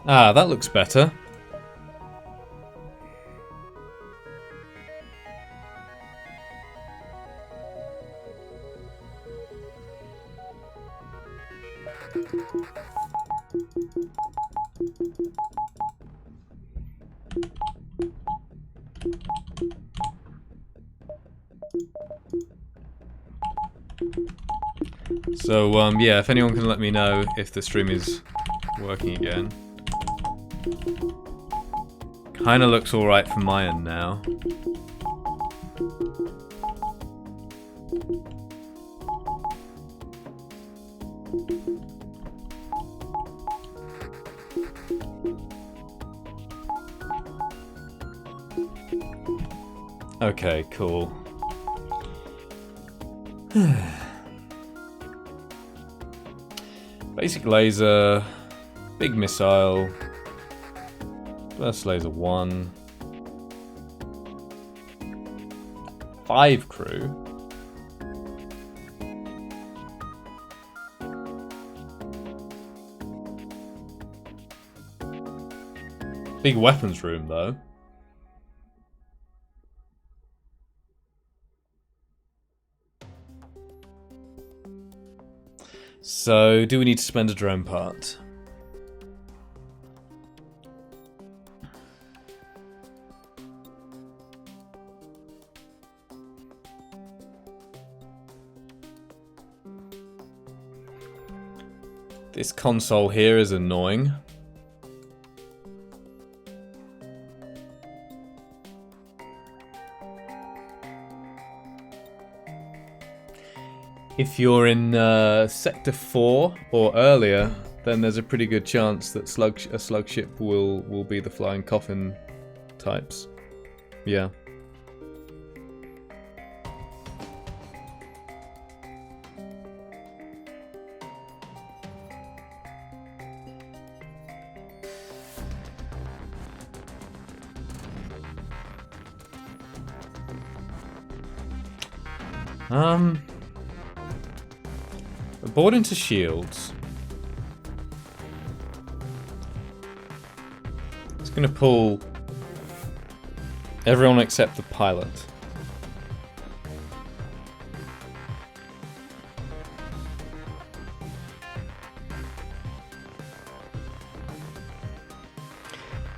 Ah, that looks better. So, yeah, if anyone can let me know if the stream is working again. Kinda looks alright from my end now. Okay, cool. Basic laser, big missile, burst laser 1, 5 crew. Big weapons room though. So, do we need to spend a drone part? This console here is annoying. If you're in Sector 4 or earlier, then there's a pretty good chance that a slug ship will be the flying coffin types. Yeah. Board into shields. It's gonna pull everyone except the pilot.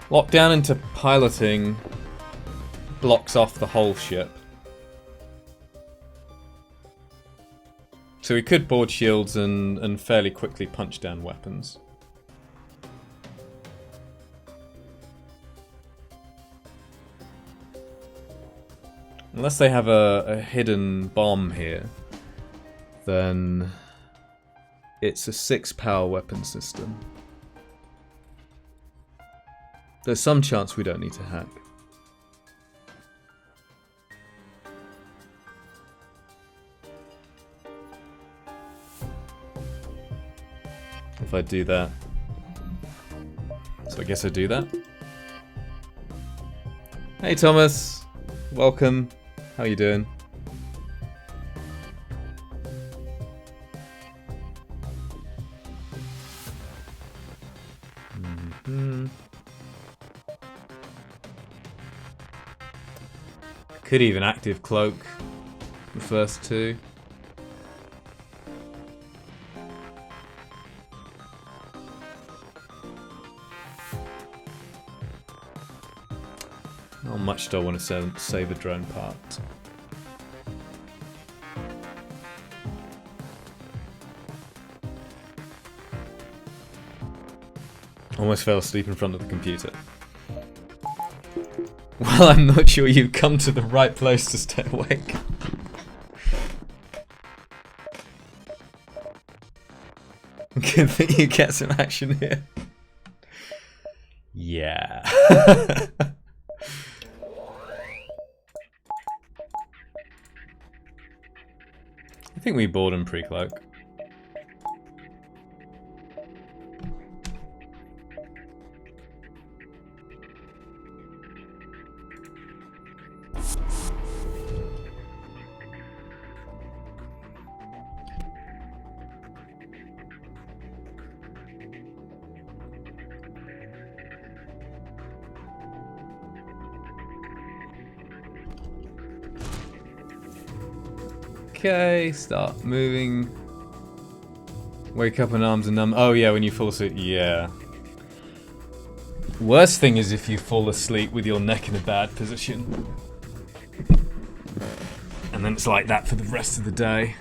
Lockdown into piloting blocks off the whole ship. So we could board shields and fairly quickly punch down weapons. Unless they have a hidden bomb here, then it's a 6-power weapon system. There's some chance we don't need to hack. If I do that. So I guess I do that. Hey Thomas, welcome. How you doing? Could even active cloak the first two. How much do I want to save a drone part? Almost fell asleep in front of the computer. Well, I'm not sure you've come to the right place to stay awake. Good thing you get some action here. Yeah. I think we board him pre-cloak. Okay, start moving. Wake up and arms are numb. Oh yeah, when you fall asleep, yeah. Worst thing is if you fall asleep with your neck in a bad position. And then it's like that for the rest of the day.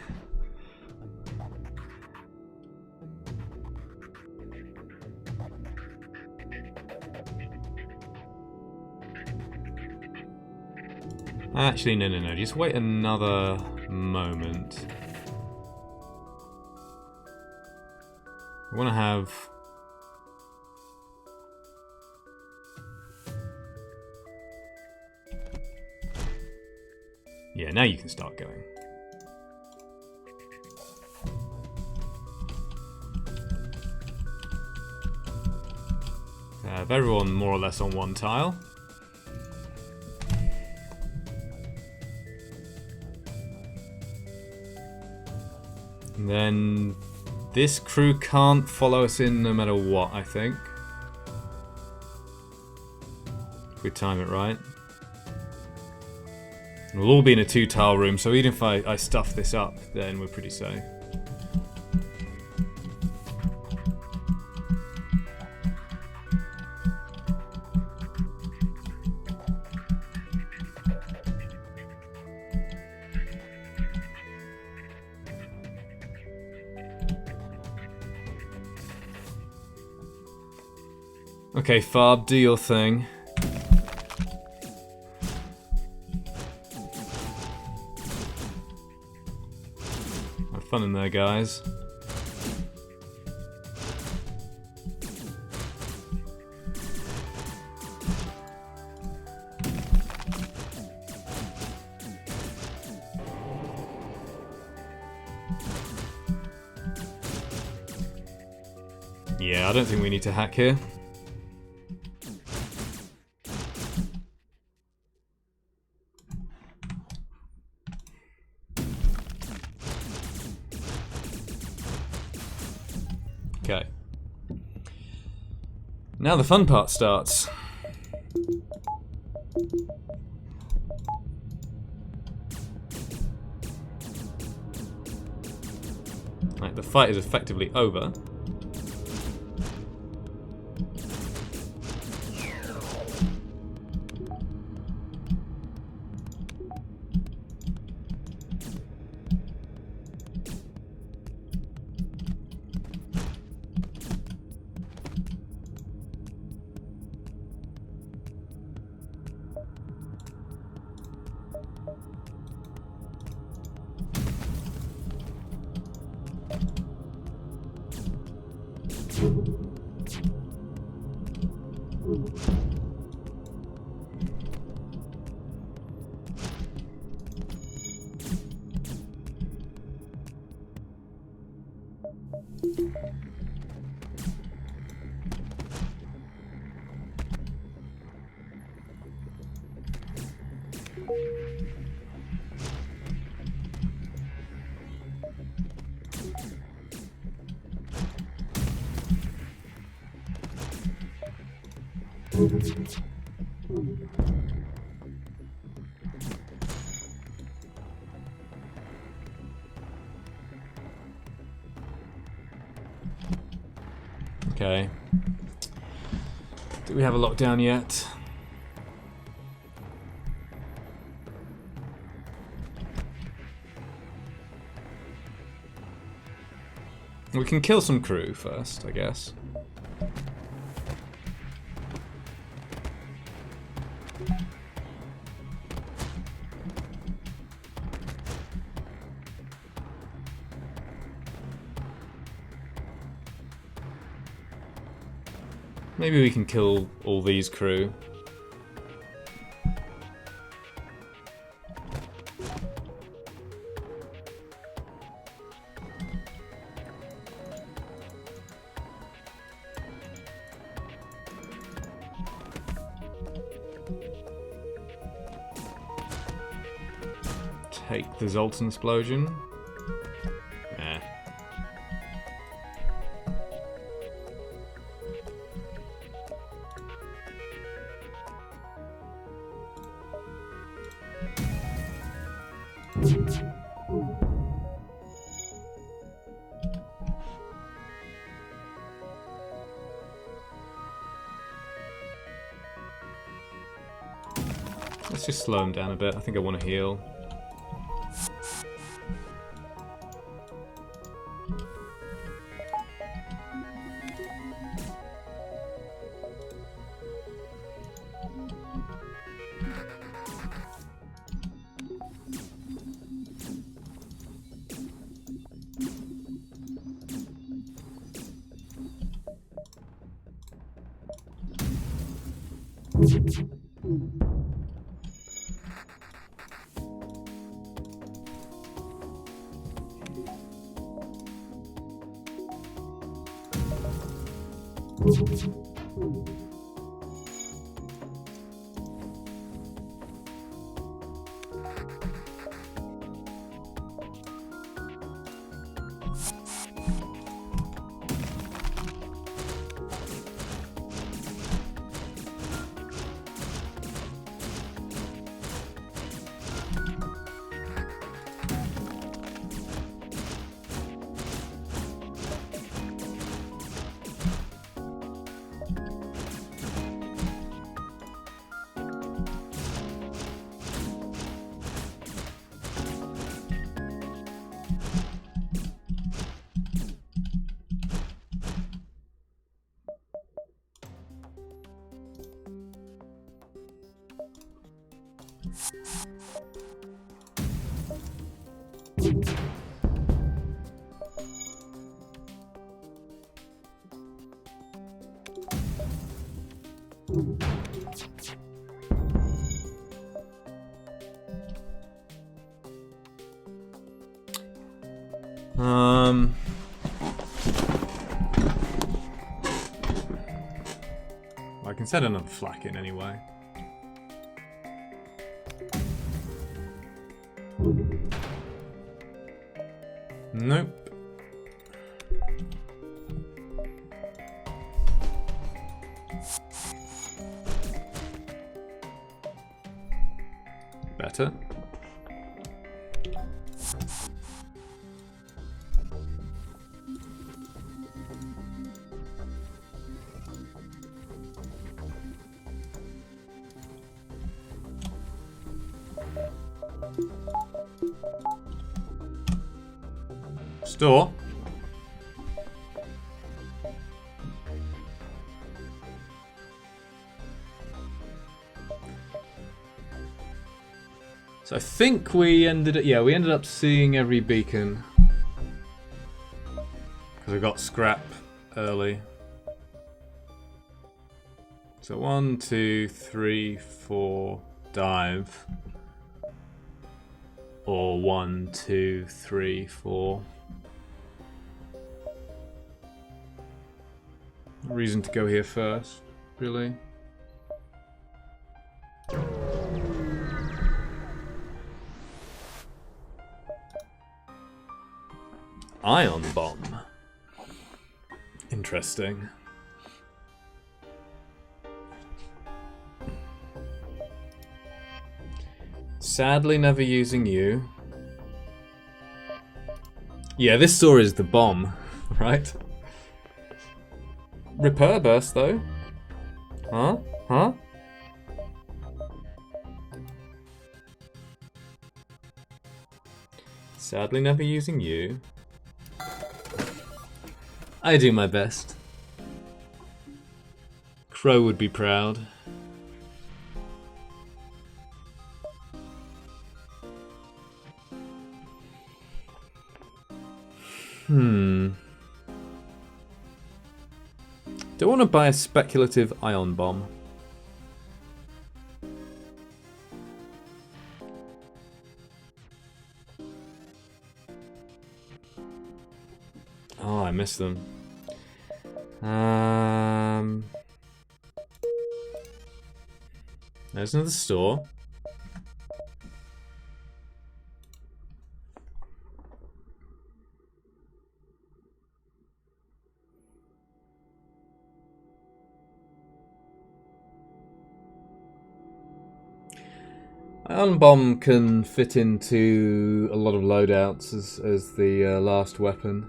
Actually, no. Just wait another moment. I want to have... Yeah, now you can start going. Have everyone more or less on one tile. And then this crew can't follow us in no matter what, I think. If we time it right. And we'll all be in a 2-tile room, so even if I stuff this up, then we're pretty safe. Okay, Farb, do your thing. Have fun in there, guys. Yeah, I don't think we need to hack here. Okay. Now the fun part starts. Right, the fight is effectively over. Okay. Do we have a lockdown yet? We can kill some crew first, I guess. Maybe we can kill all these crew. Take the Zoltan explosion. Nah. Let's just slow him down a bit. I think I want to heal. I can set another flak in anyway. Nope. Better. Store. So I think we ended up seeing every beacon because I got scrap early. So 1, 2, 3, 4, dive, or 1, 2, 3, 4. No reason to go here first, really. Ion bomb. Interesting. Sadly never using you. Yeah, this saw is the bomb, right? Repair burst though. Huh? Huh? Sadly never using you. I do my best. Crow would be proud. Do I want to buy a speculative ion bomb? Oh, I missed them. There's another store. Ion bomb can fit into a lot of loadouts as the last weapon.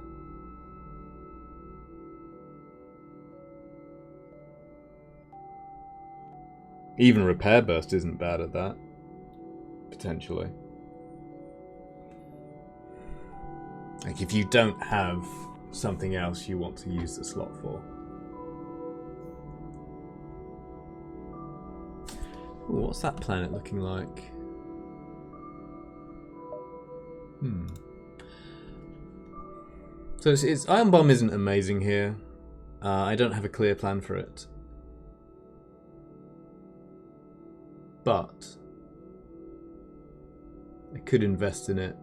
Even repair burst isn't bad at that. potentially. Like if you don't have something else you want to use the slot for. Ooh, what's that planet looking like? So it's Ion Bomb isn't amazing here. I don't have a clear plan for it. But I could invest in it.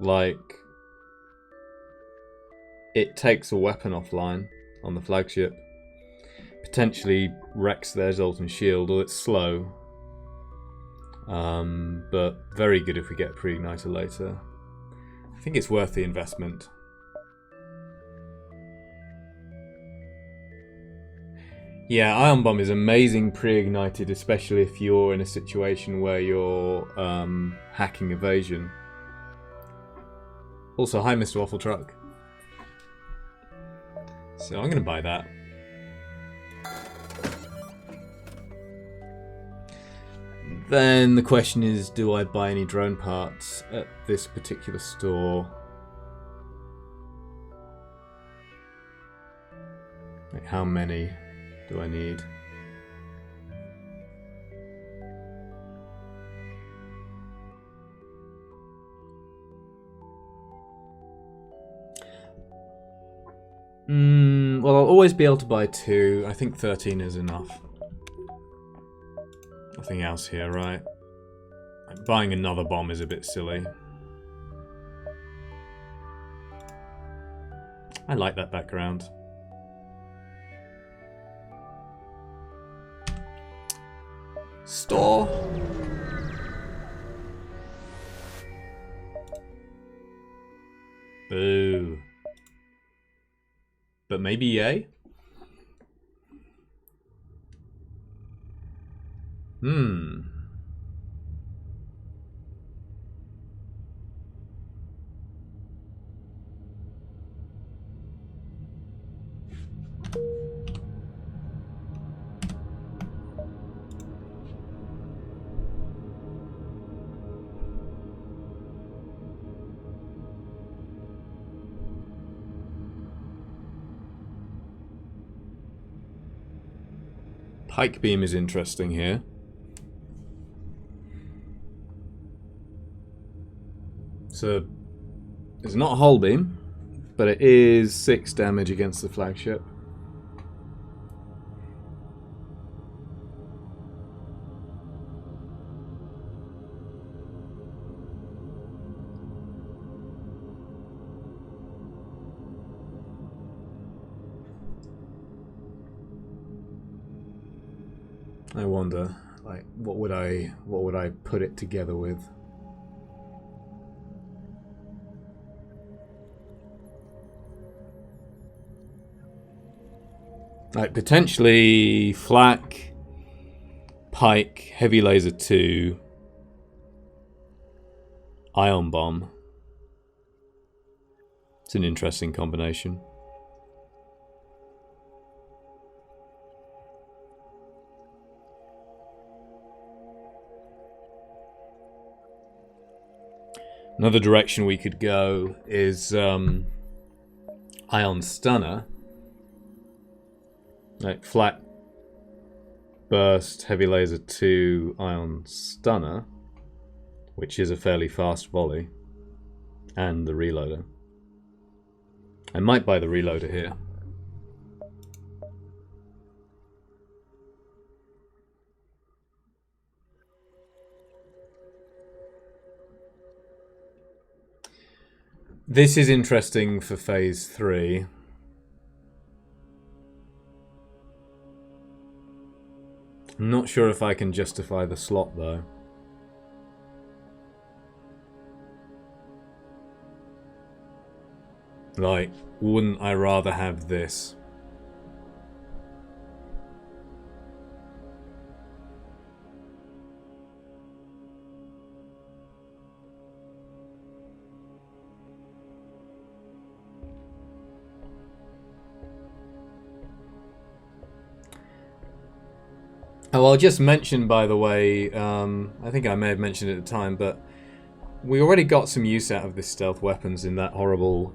Like, it takes a weapon offline on the flagship. Potentially wrecks their Zoltan shield, or it's slow. But very good if we get a pre-igniter later. I think it's worth the investment. Yeah, Ion Bomb is amazing pre-ignited, especially if you're in a situation where you're hacking evasion. Also, hi Mr. Waffle Truck. So I'm going to buy that. Then the question is, do I buy any drone parts at this particular store? Like, how many do I need? Well, I'll always be able to buy 2. I think 13 is enough. Nothing else here, right? Like, buying another bomb is a bit silly. I like that background. Store. Boo. But maybe yay? Pike beam is interesting here. So it's not a hull beam, but it is 6 damage against the flagship. I wonder, like, what would I put it together with? Like, potentially flak, pike, heavy laser 2, ion bomb. It's an interesting combination. Another direction we could go is ion stunner. Like flat burst, heavy laser 2, ion stunner, which is a fairly fast volley, and the reloader. I might buy the reloader here. This is interesting for phase 3. I'm not sure if I can justify the slot though. Like, wouldn't I rather have this? Oh, I'll just mention, by the way, I think I may have mentioned it at the time, but we already got some use out of this stealth weapons in that horrible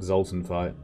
Zoltan fight.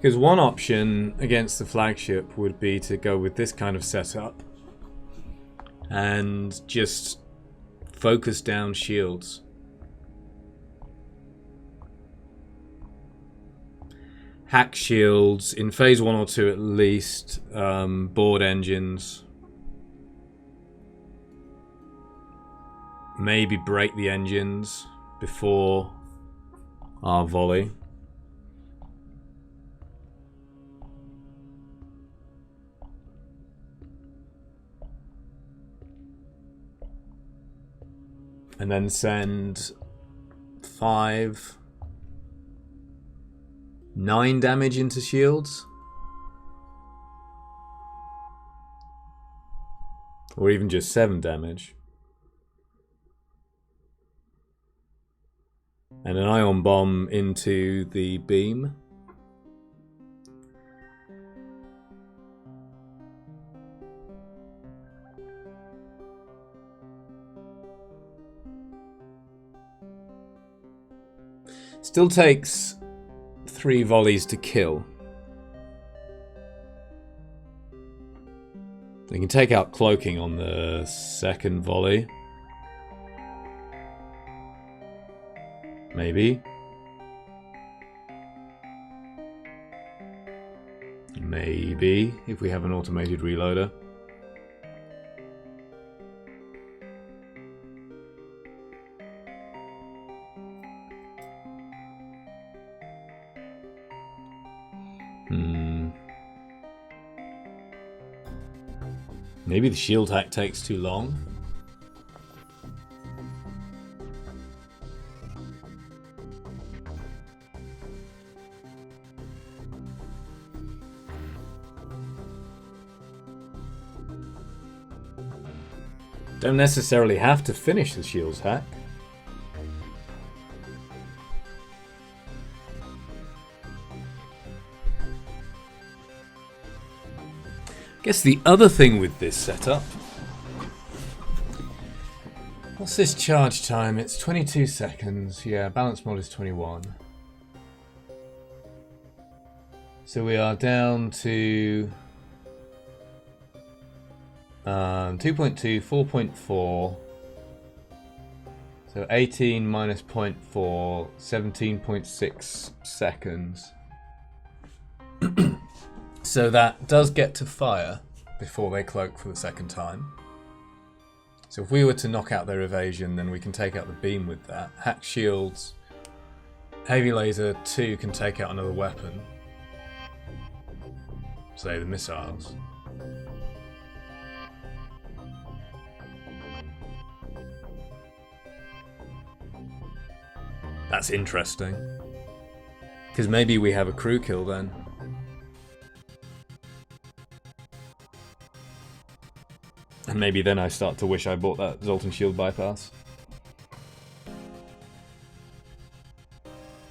Because one option against the flagship would be to go with this kind of setup and just focus down shields. Hack shields in phase 1 or 2 at least, board engines. Maybe break the engines before our volley. And then send 9 damage into shields. Or even just 7 damage. And an ion bomb into the beam. Still takes 3 volleys to kill. You can take out cloaking on the second volley. Maybe. Maybe, if we have an automated reloader. Maybe the shield hack takes too long. Don't necessarily have to finish the shields hack. I guess the other thing with this setup... What's this charge time? It's 22 seconds. Yeah, balance mod is 21. So we are down to... 2.2, 4.4. So 18 minus 0.4, 17.6 seconds. So that does get to fire before they cloak for the second time. So if we were to knock out their evasion, then we can take out the beam with that. Hack shields. Heavy laser 2 can take out another weapon. Say the missiles. That's interesting. Because maybe we have a crew kill then. And maybe then I start to wish I bought that Zoltan shield bypass.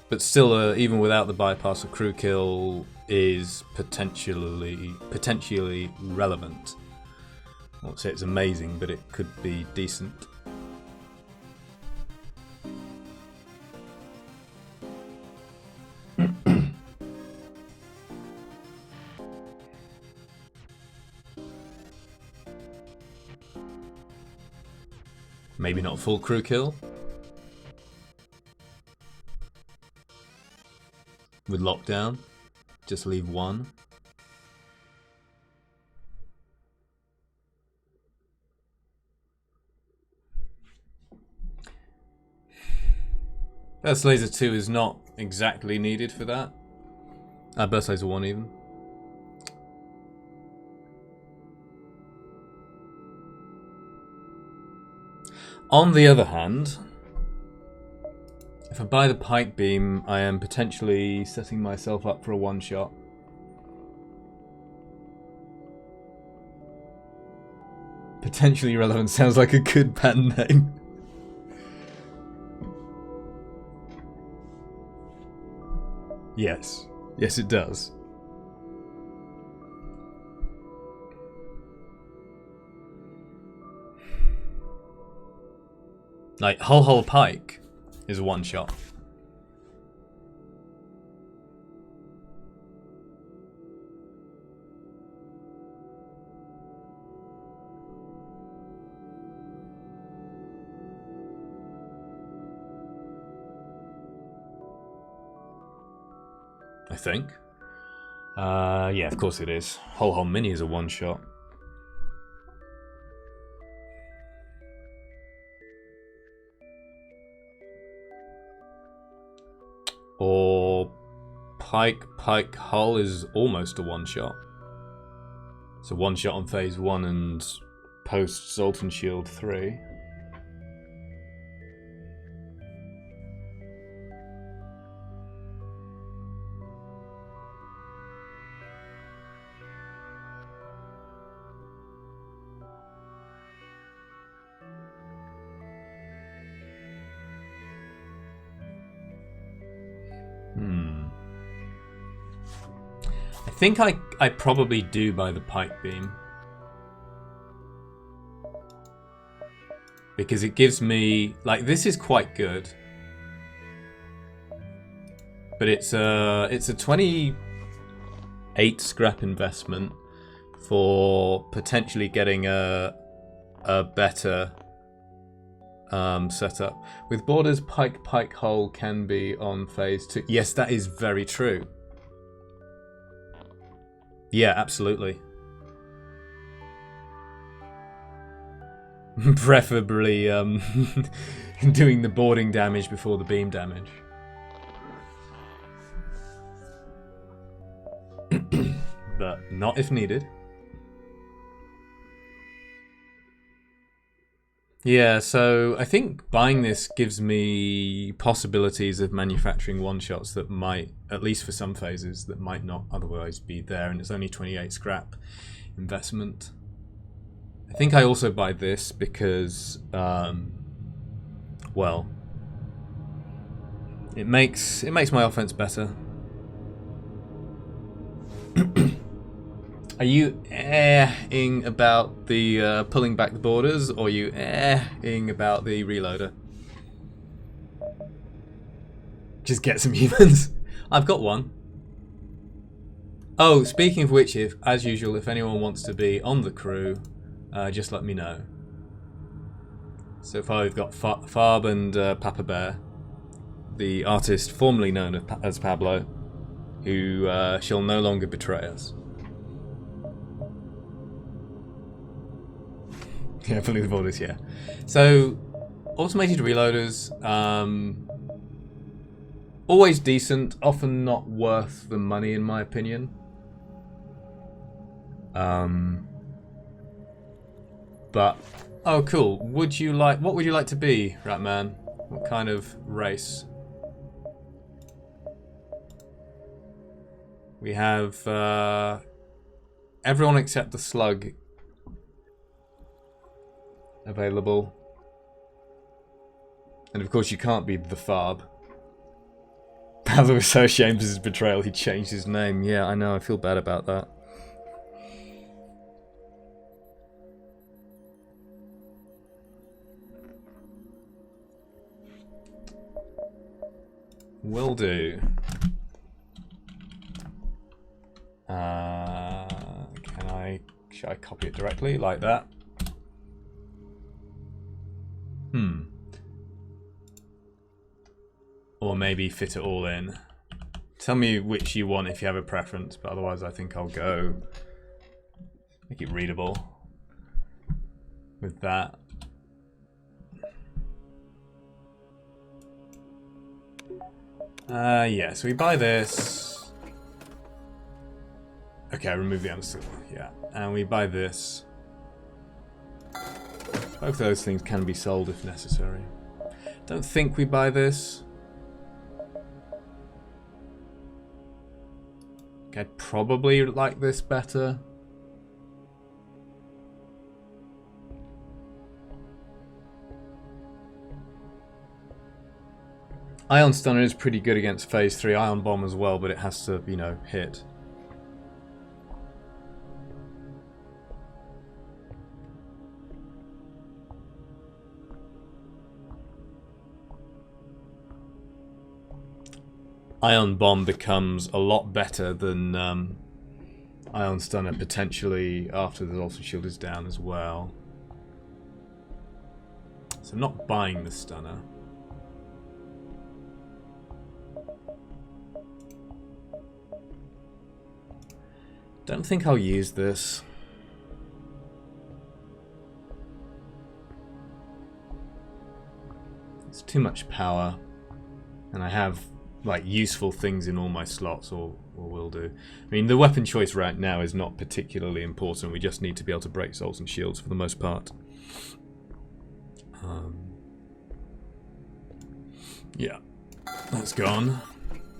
But still, even without the bypass, a crew kill is potentially relevant. I won't say it's amazing, but it could be decent. Maybe not full crew kill. With lockdown, just leave 1. Burst laser 2 is not exactly needed for that. Burst laser 1 even. On the other hand, if I buy the pike beam, I am potentially setting myself up for a one-shot. Potentially relevant sounds like a good band name. Yes. Yes, it does. Like, Hull Pike is a one-shot. I think. Yeah, of course it is. Hull Mini is a one-shot. Or Pike Hull is almost a one-shot. It's a one-shot on phase 1 and post Zoltan Shield 3. I think I probably do buy the pike beam. Because it gives me, like, this is quite good. But it's a 28 scrap investment for potentially getting a better setup. With borders, pike hull can be on phase 2. Yes, that is very true. Yeah, absolutely. Preferably doing the boarding damage before the beam damage. But not if needed. Yeah, so I think buying this gives me possibilities of manufacturing one-shots that might, at least for some phases, that might not otherwise be there, and it's only 28 scrap investment. I think I also buy this because, well, it makes my offense better. Are you ing about the pulling back the borders, or are you ing about the reloader? Just get some humans. I've got one. Oh, speaking of which, as usual, if anyone wants to be on the crew, just let me know. So far we've got Farb and Papa Bear, the artist formerly known as Pablo, who shall no longer betray us. Yeah, fully the borders, yeah. So, automated reloaders, always decent, often not worth the money in my opinion. But, oh cool, what would you like to be, Ratman? What kind of race? We have, everyone except the slug available. And of course you can't be the Farb. Pablo was so ashamed of his betrayal he changed his name. Yeah, I know, I feel bad about that. Will do. Should I copy it directly like that? Or maybe fit it all in. Tell me which you want if you have a preference, but otherwise I think I'll go make it readable with that. Yeah, so we buy this. Okay, I remove the underscore, yeah. And we buy this. Both of those things can be sold if necessary. Don't think we buy this. I'd probably like this better. Ion Stunner is pretty good against Phase 3. Ion Bomb as well, but it has to, you know, hit. Ion Bomb becomes a lot better than Ion Stunner potentially after the Ultra Shield is down as well. So I'm not buying the Stunner. Don't think I'll use this. It's too much power, and I have like useful things in all my slots, or will do. I mean, the weapon choice right now is not particularly important. We just need to be able to break souls and shields for the most part. Yeah, that's gone.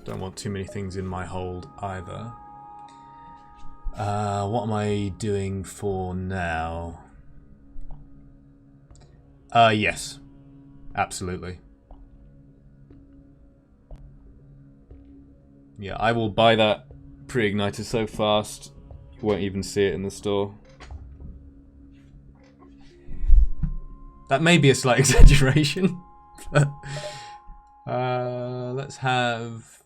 Don't want too many things in my hold either. What am I doing for now? Yes. Absolutely. Yeah, I will buy that pre-igniter so fast you won't even see it in the store. That may be a slight exaggeration. But, let's have...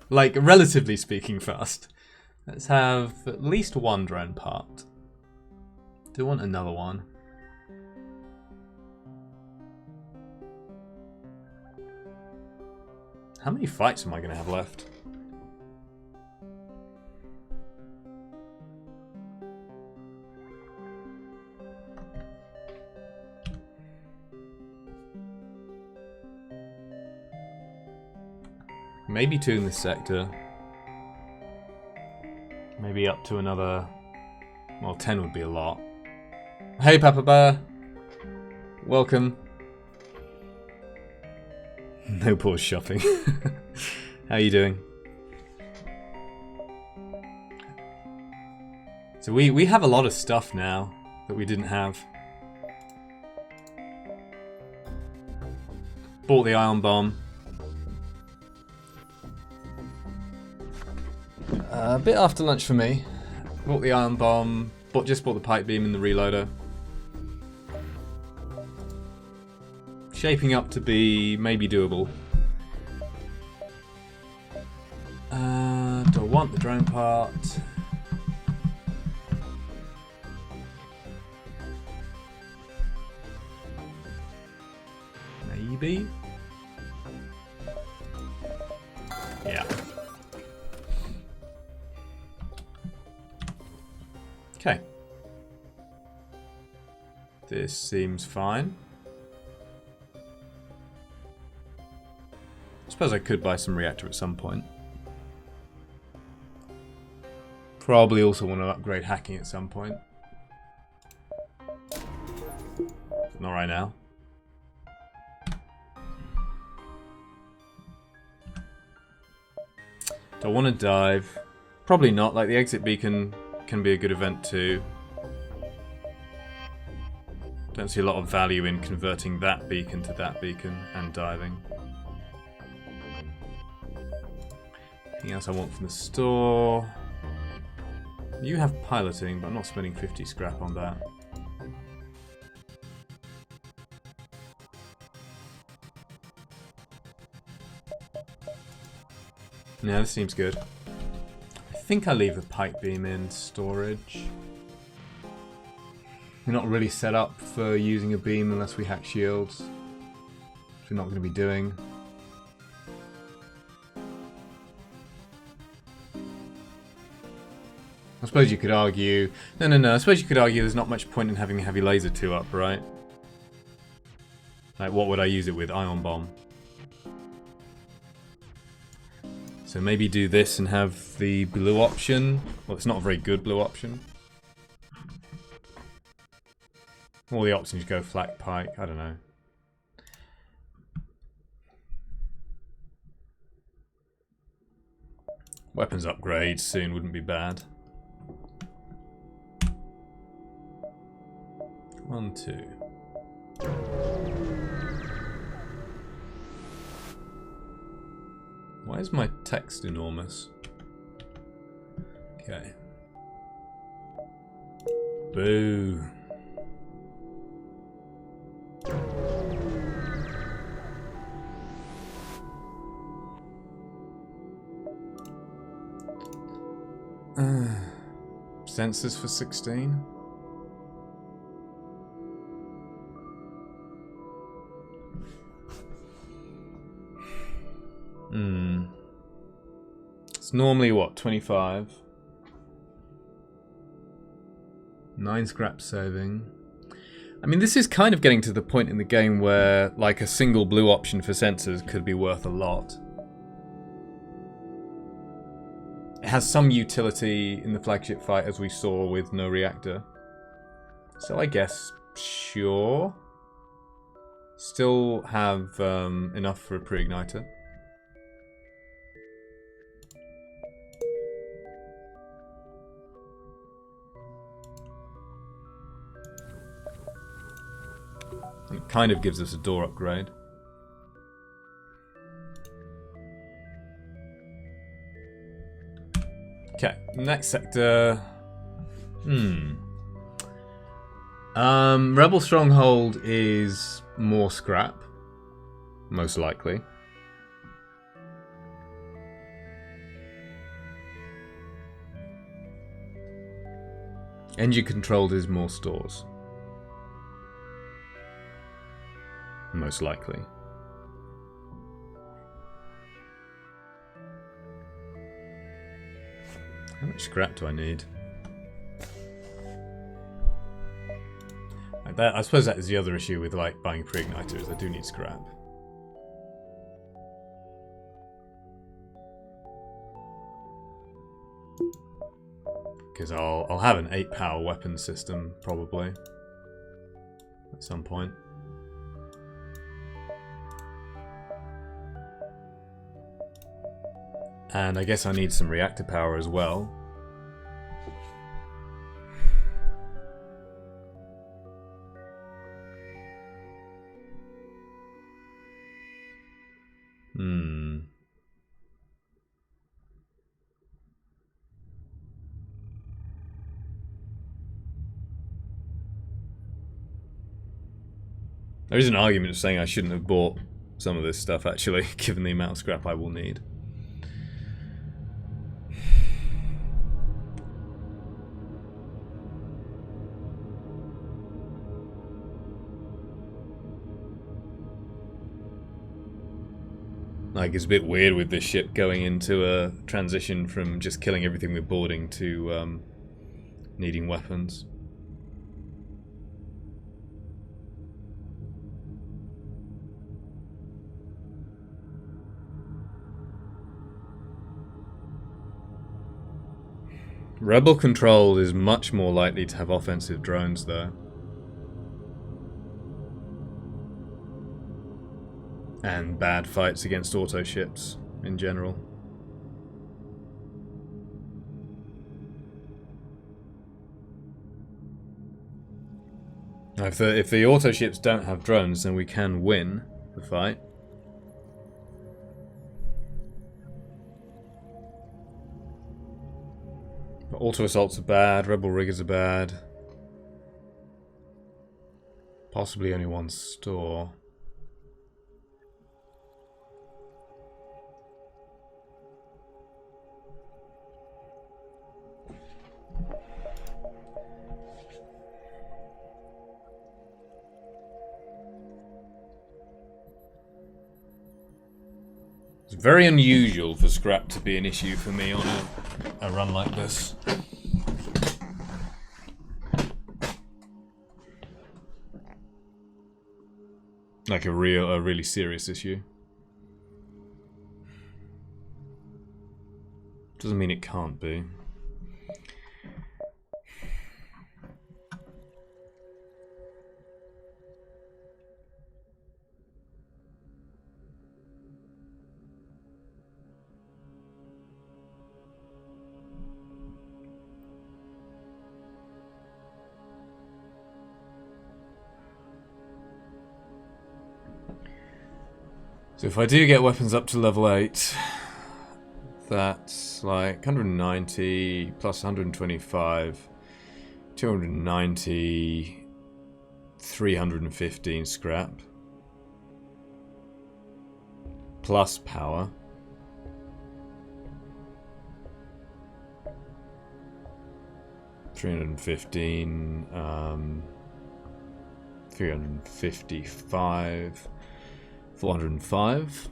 like, relatively speaking fast. Let's have at least one drone part. Do want another one. How many fights am I going to have left? Maybe 2 in this sector. Maybe up to another... well, 10 would be a lot. Hey, Papa Bear. Welcome. No pause shopping. How are you doing? So we have a lot of stuff now that we didn't have. Bought the Ion Bomb. A bit after lunch for me. Bought the Ion Bomb. Just bought the Pipe Beam and the Reloader. Shaping up to be maybe doable. Do I want the drone part? Maybe? Yeah. Okay. This seems fine. I suppose I could buy some reactor at some point. Probably also want to upgrade hacking at some point. Not right now. Do I want to dive? Probably not. Like, the exit beacon can be a good event too. Don't see a lot of value in converting that beacon to that beacon and diving. Anything else I want from the store? You have piloting, but I'm not spending 50 scrap on that. Yeah, this seems good. I think I leave the pipe beam in storage. We're not really set up for using a beam unless we hack shields, which we're not going to be doing. I suppose you could argue... No. I suppose you could argue there's not much point in having a heavy laser 2 up, right? Like, what would I use it with? Ion Bomb. So maybe do this and have the blue option. Well, it's not a very good blue option. All the options go flak pike. I don't know. Weapons upgrade soon wouldn't be bad. 1, 2. Why is my text enormous? Okay. Boo. Sensors for 16? It's normally what, 25? 9 scrap saving. I mean, this is kind of getting to the point in the game where, like, a single blue option for sensors could be worth a lot. It has some utility in the flagship fight, as we saw with no reactor. So I guess, sure. Still have enough for a pre-igniter. It kind of gives us a door upgrade. Okay, next sector. Rebel Stronghold is more scrap, most likely. Engine controlled is more stores. Most likely. How much scrap do I need? Like that, I suppose that is the other issue with like buying pre-igniters. I do need scrap. Because I'll have an 8-power weapon system probably at some point. And I guess I need some reactor power as well. There is an argument of saying I shouldn't have bought some of this stuff, actually, given the amount of scrap I will need. Like, it's a bit weird with this ship going into a transition from just killing everything with boarding to needing weapons. Rebel control is much more likely to have offensive drones, though. And bad fights against auto ships in general. Now, if the auto ships don't have drones, then we can win the fight. But auto assaults are bad, rebel riggers are bad. Possibly only one store. It's very unusual for scrap to be an issue for me on a run like this. Like a really serious issue. Doesn't mean it can't be. So if I do get weapons up to level 8, that's like 190 plus 125, 290, 315 scrap. Plus power. $315, 355, 405.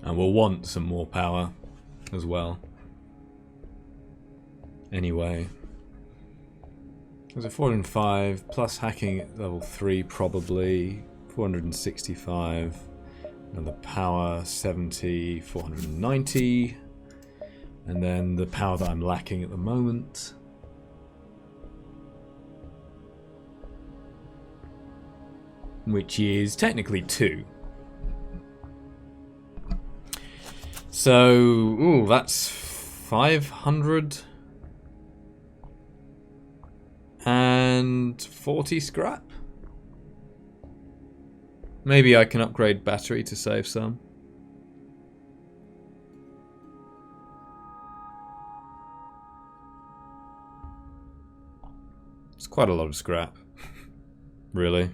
And we'll want some more power as well. Anyway. There's a 405 plus hacking at level 3 probably. 465. Another power 70, 490. And then the power that I'm lacking at the moment. Which is technically 2. So, ooh, that's 540 scrap. Maybe I can upgrade battery to save some. It's quite a lot of scrap. Really.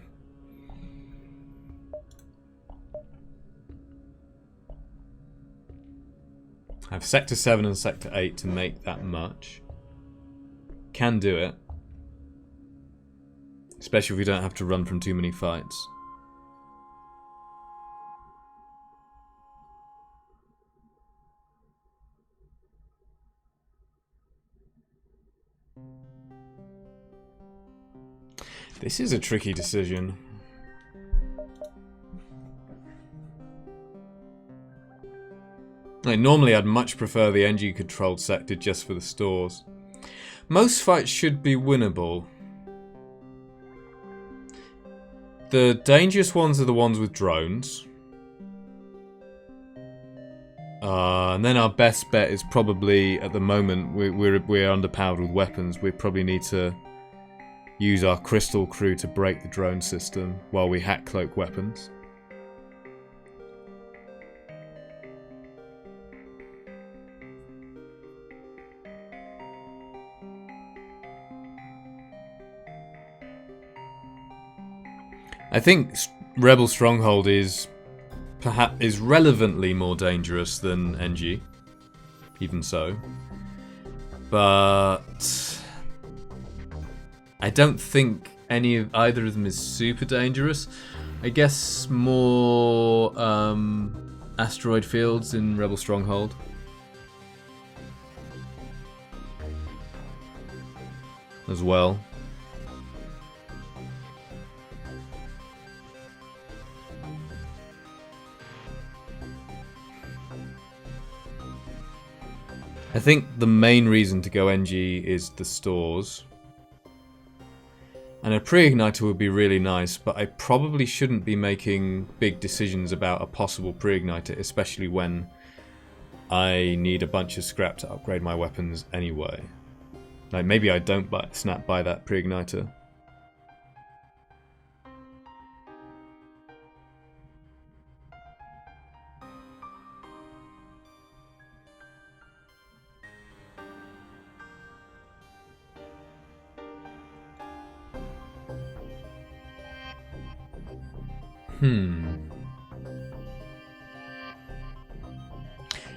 I have Sector 7 and Sector 8 to make that much. Can do it. Especially if we don't have to run from too many fights. This is a tricky decision. Like, normally I'd much prefer the NG controlled sector just for the stores. Most fights should be winnable. The dangerous ones are the ones with drones. And then our best bet is probably, at the moment, we're underpowered with weapons. We probably need to use our crystal crew to break the drone system while we hack cloak weapons. I think Rebel Stronghold is relevantly more dangerous than NG, even so. But I don't think either of them is super dangerous. I guess more asteroid fields in Rebel Stronghold. As well. I think the main reason to go NG is the stores. And a pre-igniter would be really nice, but I probably shouldn't be making big decisions about a possible pre-igniter, especially when I need a bunch of scrap to upgrade my weapons anyway. Like, maybe I don't snap by that pre-igniter.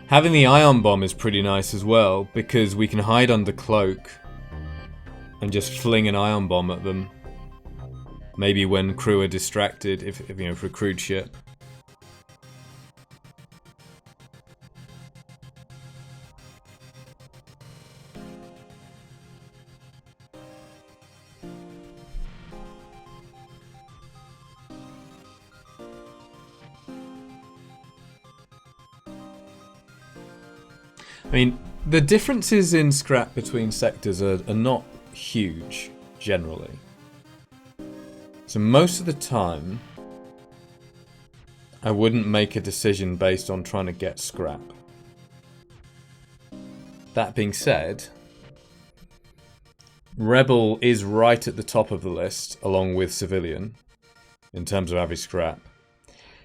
Having the ion bomb is pretty nice as well, because we can hide under cloak and just fling an ion bomb at them. Maybe when crew are distracted, if you know, for a crewed ship. I mean, the differences in scrap between sectors are not huge, generally. So most of the time, I wouldn't make a decision based on trying to get scrap. That being said, Rebel is right at the top of the list, along with Civilian, in terms of average scrap.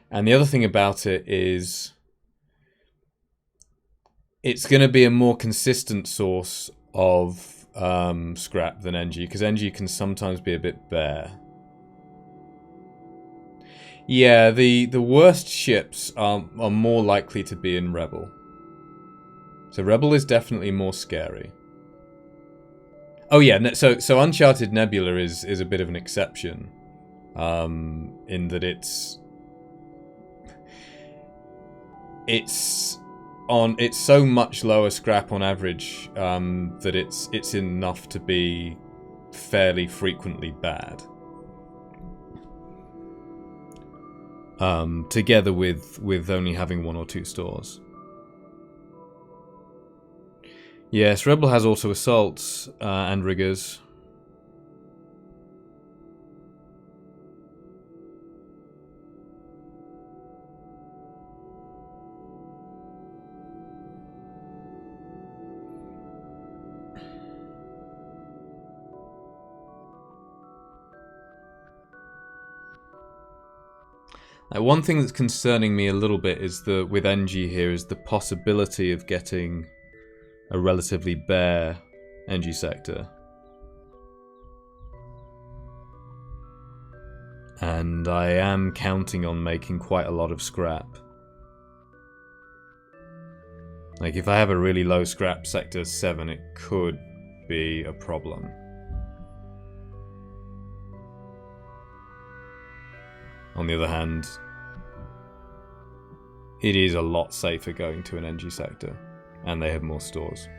And the other thing about it is it's going to be a more consistent source of scrap than NG, because NG can sometimes be a bit bare. Yeah, the worst ships are more likely to be in Rebel. So Rebel is definitely more scary. Oh yeah, so Uncharted Nebula is a bit of an exception, in that it's so much lower scrap on average that it's enough to be fairly frequently bad. Together with only having 1 or 2 stores. Yes, Rebel has also assaults and riggers. One thing that's concerning me a little bit is with NG here is the possibility of getting a relatively bare NG sector. And I am counting on making quite a lot of scrap. Like, if I have a really low scrap sector 7, it could be a problem. On the other hand, it is a lot safer going to an NG sector, and they have more stores.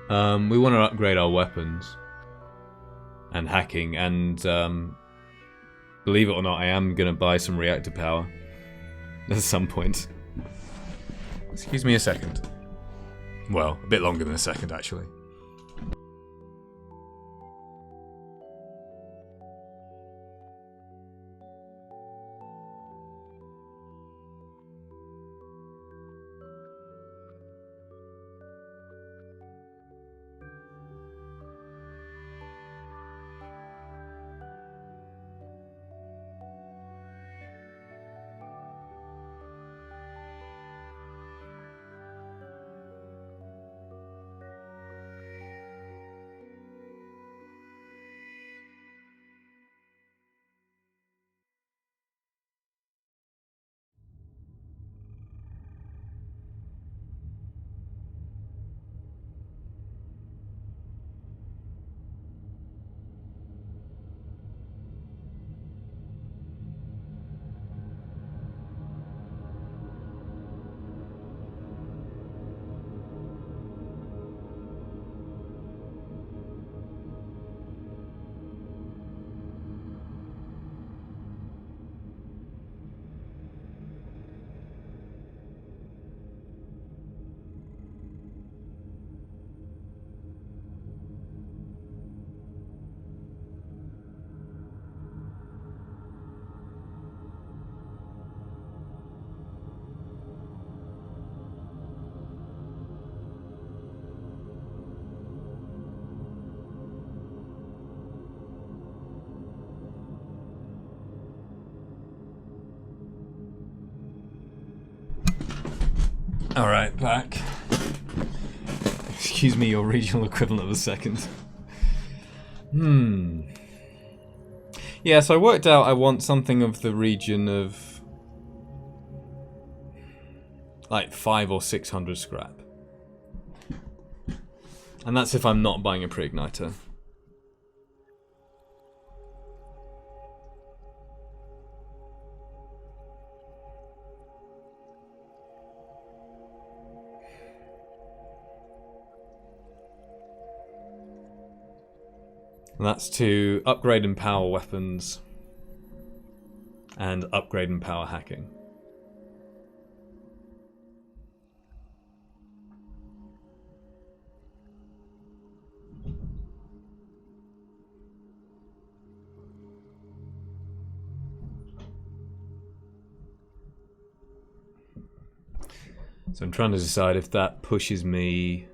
We want to upgrade our weapons and hacking, and believe it or not, I am going to buy some reactor power at some point. Excuse me a second. Well, a bit longer than a second, actually. Alright, back. Excuse me, your regional equivalent of a second. Yeah, so I worked out I want something of the region of like 500 or 600 scrap. And that's if I'm not buying a pre-igniter. And that's to upgrade and power weapons and upgrade and power hacking. So I'm trying to decide if that pushes me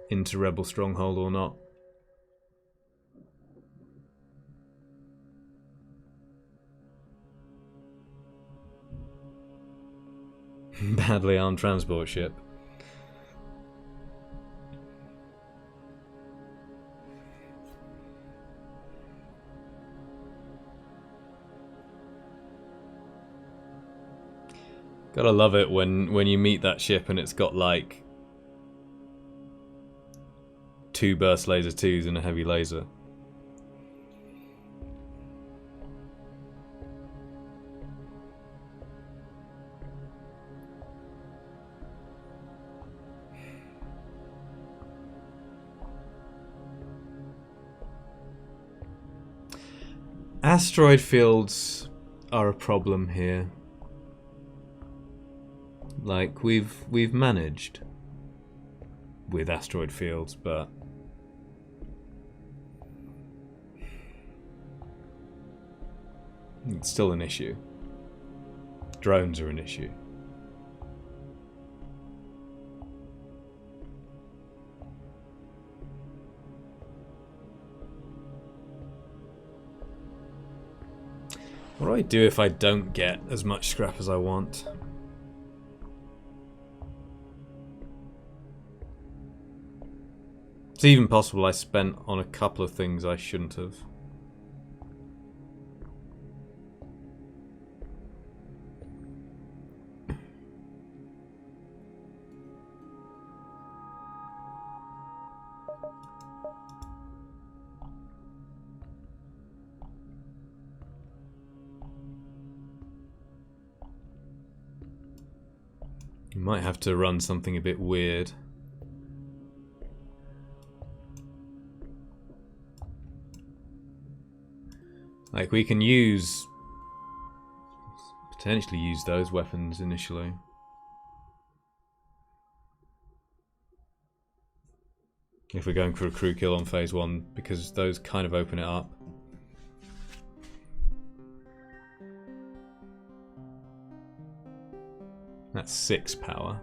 into Rebel Stronghold or not. Badly armed transport ship. Gotta love it when you meet that ship and it's got like 2 burst laser 2s and a heavy laser. Asteroid fields are a problem here. Like we've managed with asteroid fields, but it's still an issue. Drones are an issue. What do I do if I don't get as much scrap as I want? It's even possible I spent on a couple of things I shouldn't have. You might have to run something a bit weird. Like we can potentially use those weapons initially. If we're going for a crew kill on phase 1, because those kind of open it up. That's 6 power.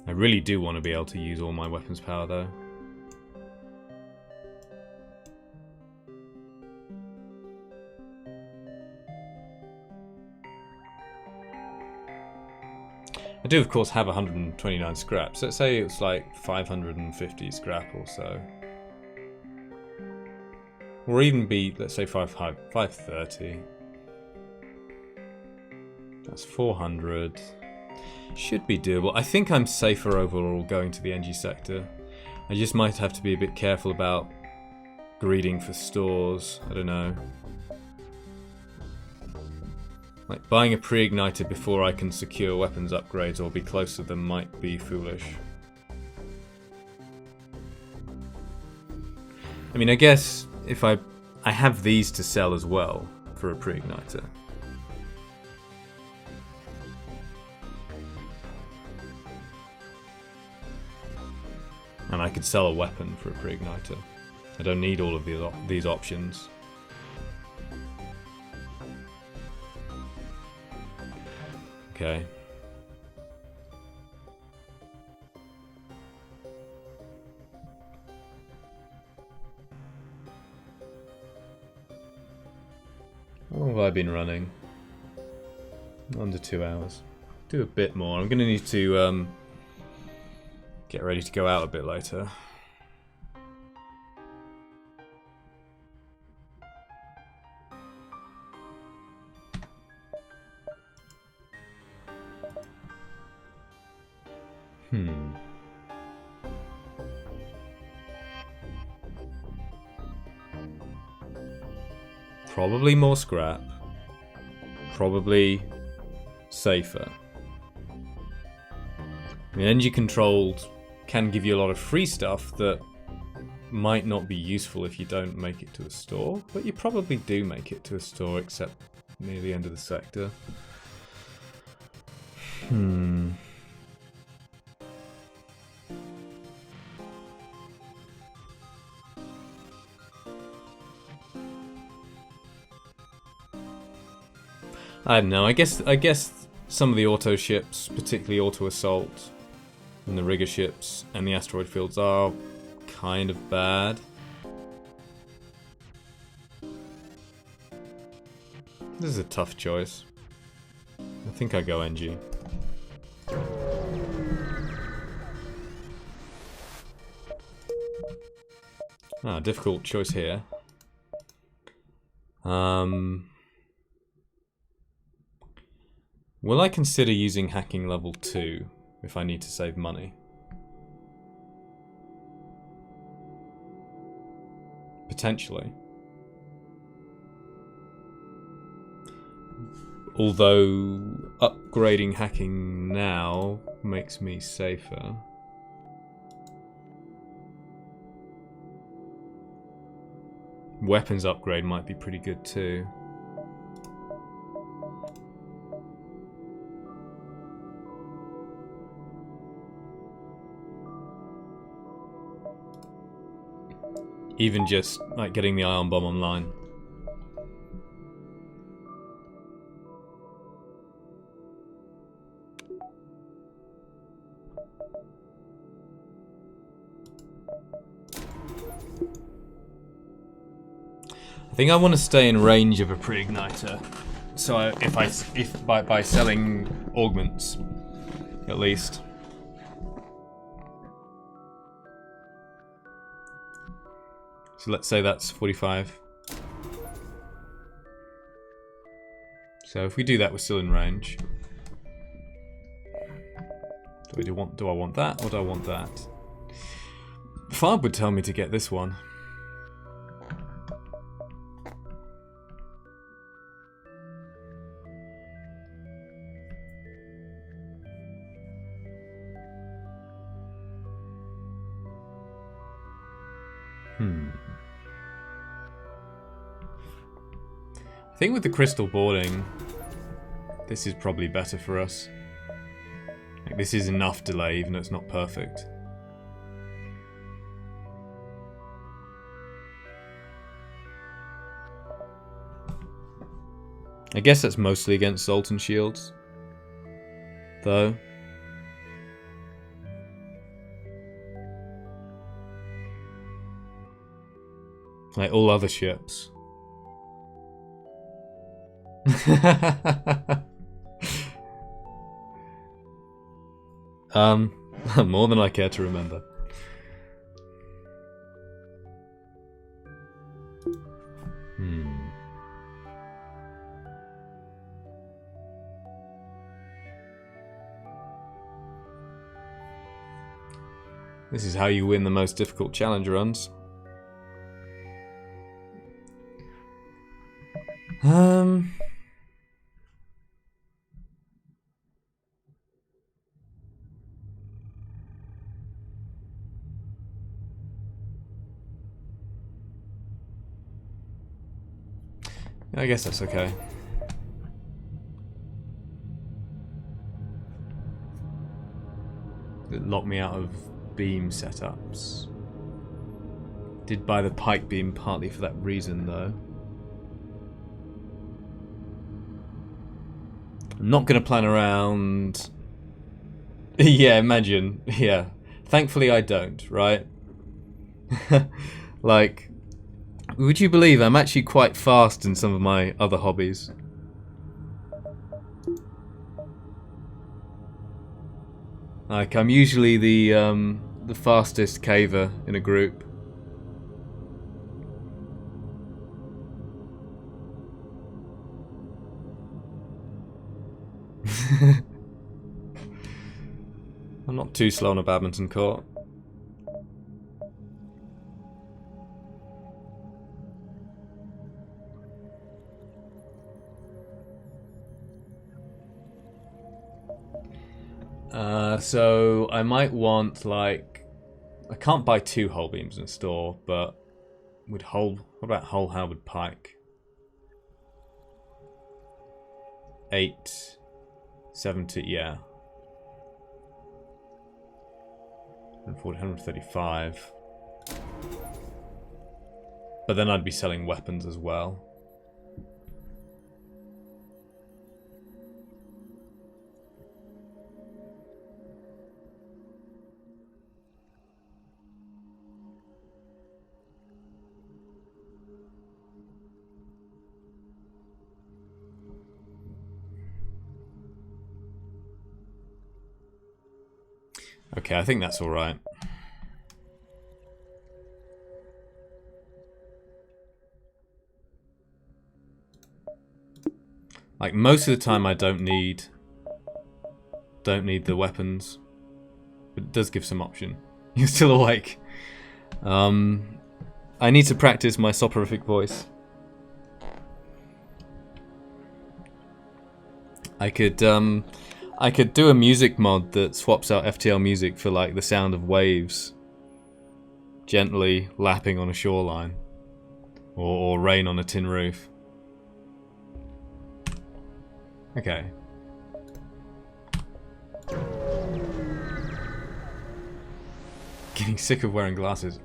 I really do want to be able to use all my weapons power though. I do of course have 129 scrap, so let's say it's like 550 scrap or so. Or even be, let's say 530. That's 400. Should be doable. I think I'm safer overall going to the NG sector. I just might have to be a bit careful about greeding for stores. I don't know. Like buying a pre-igniter before I can secure weapons upgrades or be close to them might be foolish. I mean, I guess if I have these to sell as well for a pre-igniter. And I could sell a weapon for a pre-igniter. I don't need all of these options. Okay. How long have I been running? Under 2 hours. Do a bit more. I'm going to need to get ready to go out a bit later. Probably more scrap. Probably safer. I mean, energy controlled can give you a lot of free stuff that might not be useful if you don't make it to a store, but you probably do make it to a store except near the end of the sector. I don't know. I guess some of the auto ships, particularly auto assault, and the rigger ships and the asteroid fields are kind of bad. This is a tough choice. I think I go NG. Ah, difficult choice here. Will I consider using hacking level 2 if I need to save money? Potentially. Although upgrading hacking now makes me safer. Weapons upgrade might be pretty good too. Even just like getting the ion bomb online. I think I want to stay in range of a pre-igniter. So if by selling augments, at least. So let's say that's 45. So if we do that, we're still in range. Do I want that or do I want that? Farb would tell me to get this one. I think with the crystal boarding, this is probably better for us. Like, this is enough delay, even though it's not perfect. I guess that's mostly against Zoltan shields, though. Like all other ships. More than I care to remember. This is how you win the most difficult challenge runs. I guess that's okay. It locked me out of beam setups. Did buy the pike beam partly for that reason, though. I'm not going to plan around. Yeah, imagine. Yeah. Thankfully I don't, right? Like, would you believe I'm actually quite fast in some of my other hobbies? Like, I'm usually the fastest caver in a group. I'm not too slow on a badminton court. So I might want, like, I can't buy 2 hull beams in a store, but what about hull halberd pike? 870, yeah. 140, 135. But then I'd be selling weapons as well. Okay, I think that's alright. Like, most of the time I don't need the weapons. But it does give some option. You're still awake. I need to practice my soporific voice. I could do a music mod that swaps out FTL music for like the sound of waves gently lapping on a shoreline, or rain on a tin roof. Okay. Getting sick of wearing glasses.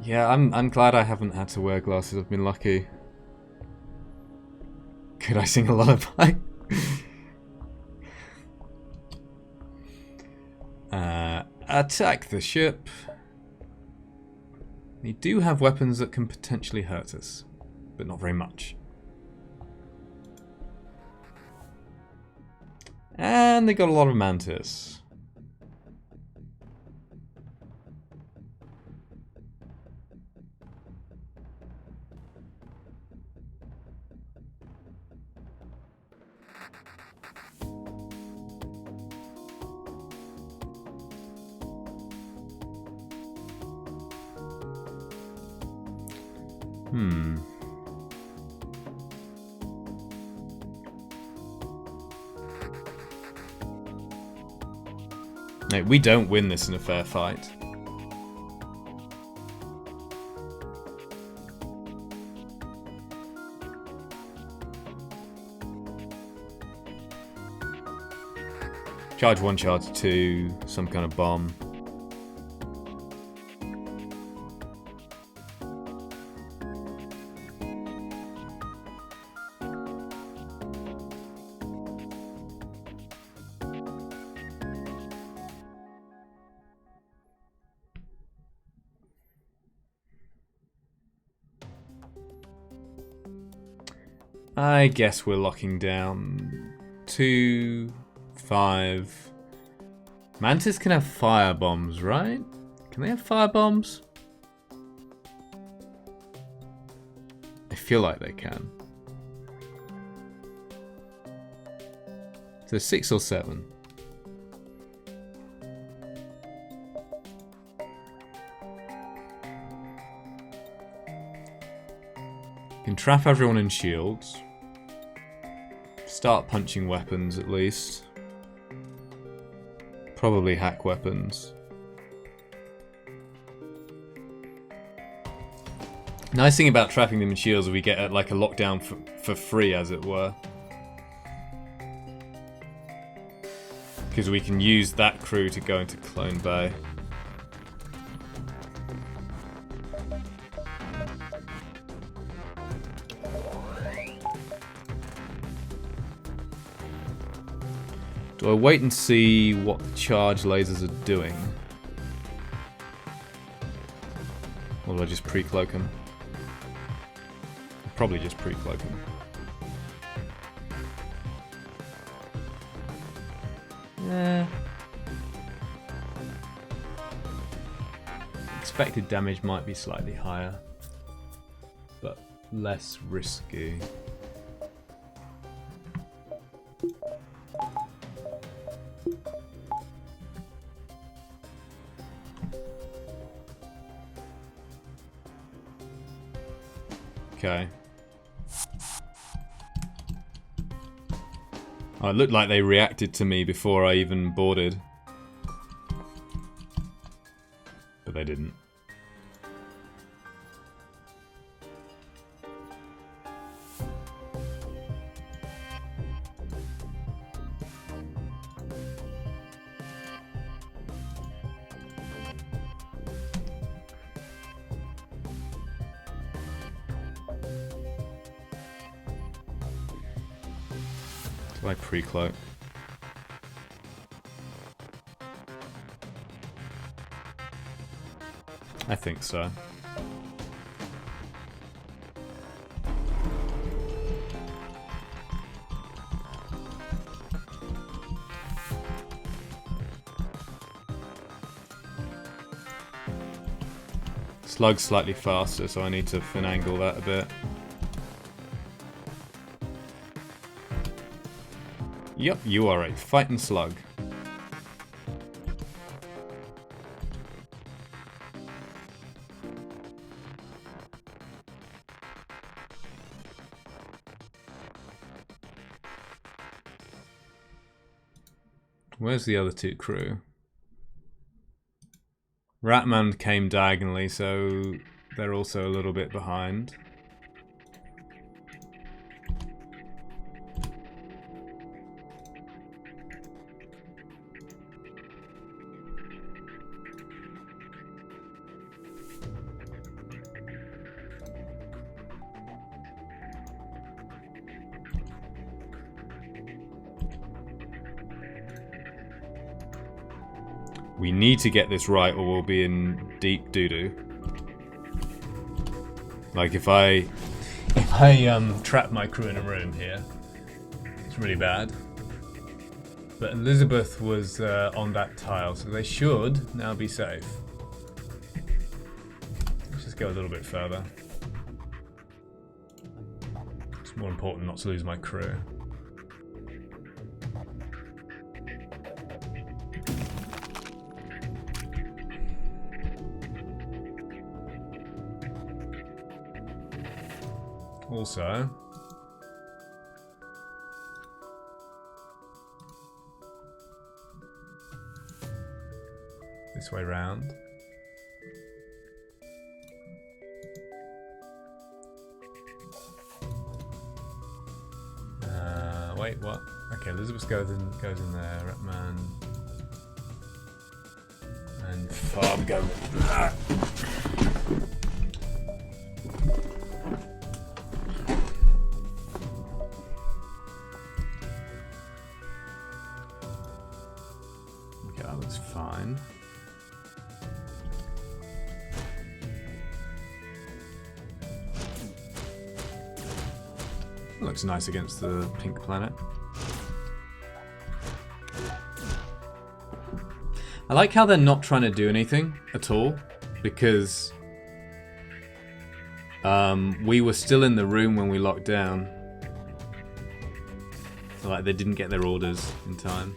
Yeah, I'm glad I haven't had to wear glasses. I've been lucky. Could I sing a lullaby? Attack the ship. They do have weapons that can potentially hurt us, but not very much. And they got a lot of mantis. No, we don't win this in a fair fight. Charge 1, charge 2, some kind of bomb. I guess we're locking down 2, 5. Mantis can have fire bombs, right? Can they have fire bombs? I feel like they can. So 6 or 7. Can trap everyone in shields. Start punching weapons at least. Probably hack weapons. Nice thing about trapping them in shields is we get like a lockdown for free, as it were. Because we can use that crew to go into Clone Bay. Do I wait and see what the charge lasers are doing? Or do I just pre-cloak them? I'll probably just pre-cloak them. Yeah. Expected damage might be slightly higher, but less risky. Okay. Oh, it looked like they reacted to me before I even boarded. But they didn't. Do I pre-cloak? I think so. Slug's slightly faster, so I need to finagle that a bit. Yep, you are a fighting slug. Where's the other two crew? Ratman came diagonally, so they're also a little bit behind. We need to get this right or we'll be in deep doo-doo. Like if I trap my crew in a room here, it's really bad. But Elizabeth was on that tile, so they should now be safe. Let's just go a little bit further. It's more important not to lose my crew. Also, this way round. Wait, what? Okay, Elizabeth goes in there. Ratman and Farb go. Fine. Looks nice against the pink planet. I like how they're not trying to do anything at all, because we were still in the room when we locked down. So like they didn't get their orders in time.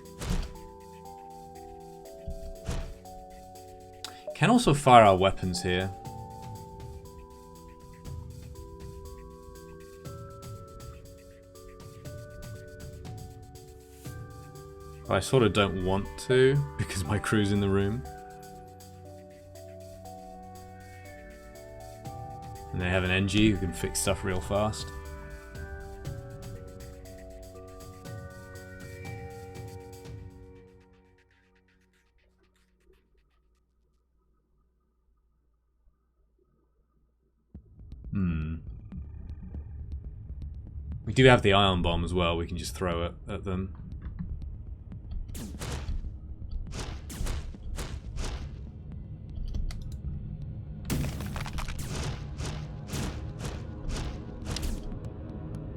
Can also fire our weapons here. I sort of don't want to because my crew's in the room. And they have an NG who can fix stuff real fast. We do have the ion bomb as well, we can just throw it at them.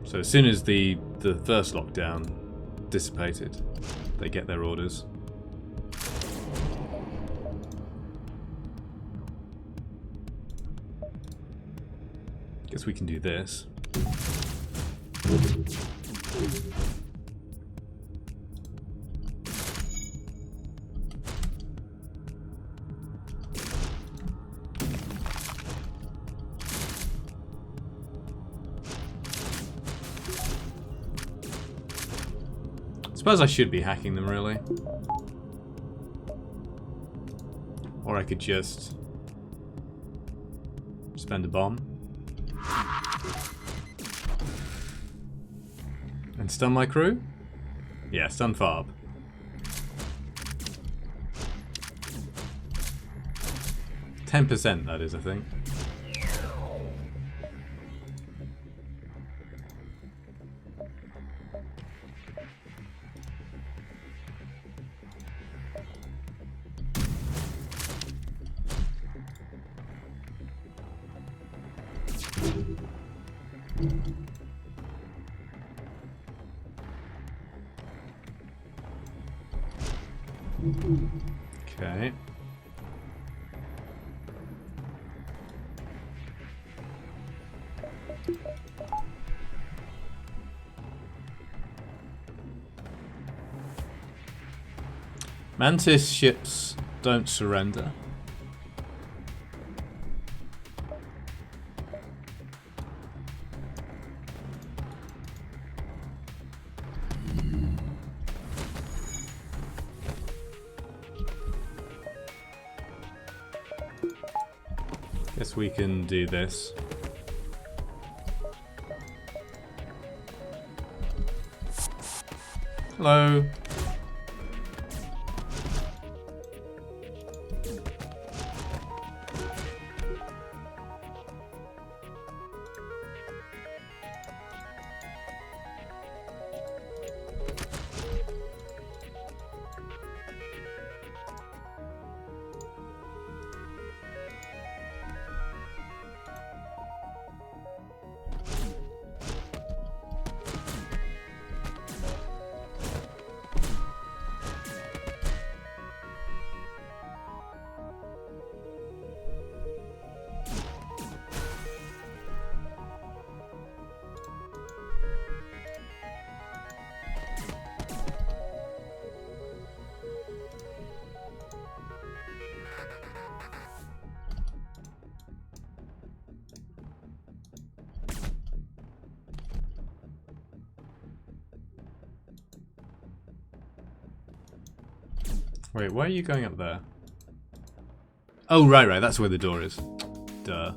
So as soon as the first lockdown dissipated, they get their orders. Guess we can do this. I suppose I should be hacking them, really. Or I could just spend a bomb. And stun my crew? Yeah, stun Farb. %, that is, I think. Okay. Mantis ships don't surrender. Guess we can do this. Hello. Wait, why are you going up there? Oh, right, that's where the door is. Duh.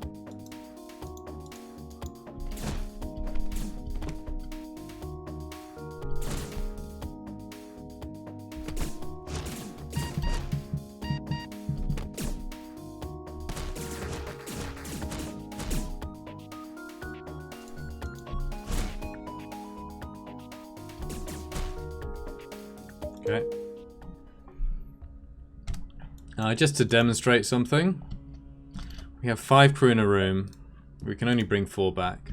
Okay. Just to demonstrate something, we have 5 crew in a room. We can only bring 4 back.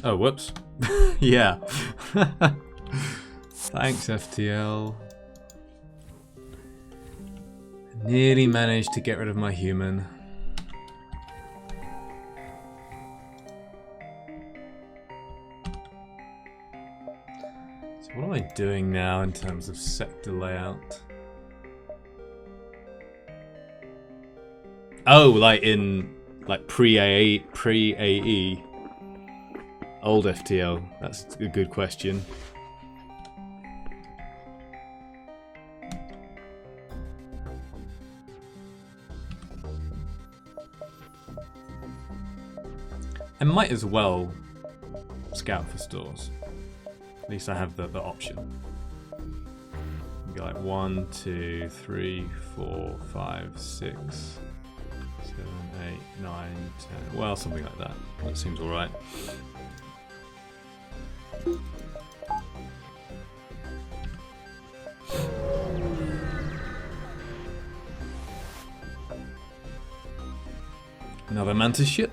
Oh, whoops. Yeah. Thanks, FTL. Nearly managed to get rid of my human. So what am I doing now in terms of sector layout? Oh, like in pre-AE. Old FTL, that's a good question. I might as well scout for stores. At least I have the option. You go like 1, 2, 3, 4, 5, 6, 7, 8, 9, 10. Well, something like that. That seems alright. Another Mantis ship.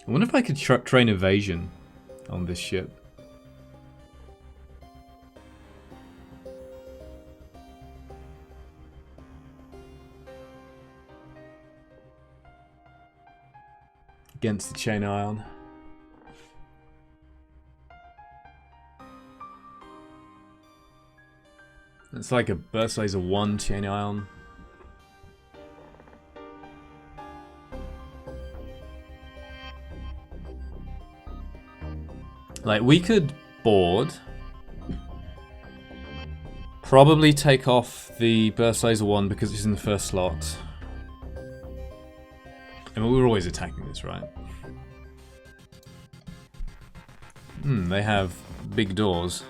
I wonder if I could train evasion on this ship. Against the chain ion. It's like a burst laser 1 chain ion. Like, we could board. Probably take off the burst laser 1 because it's in the first slot. I mean, we're always attacking this, right? They have big doors.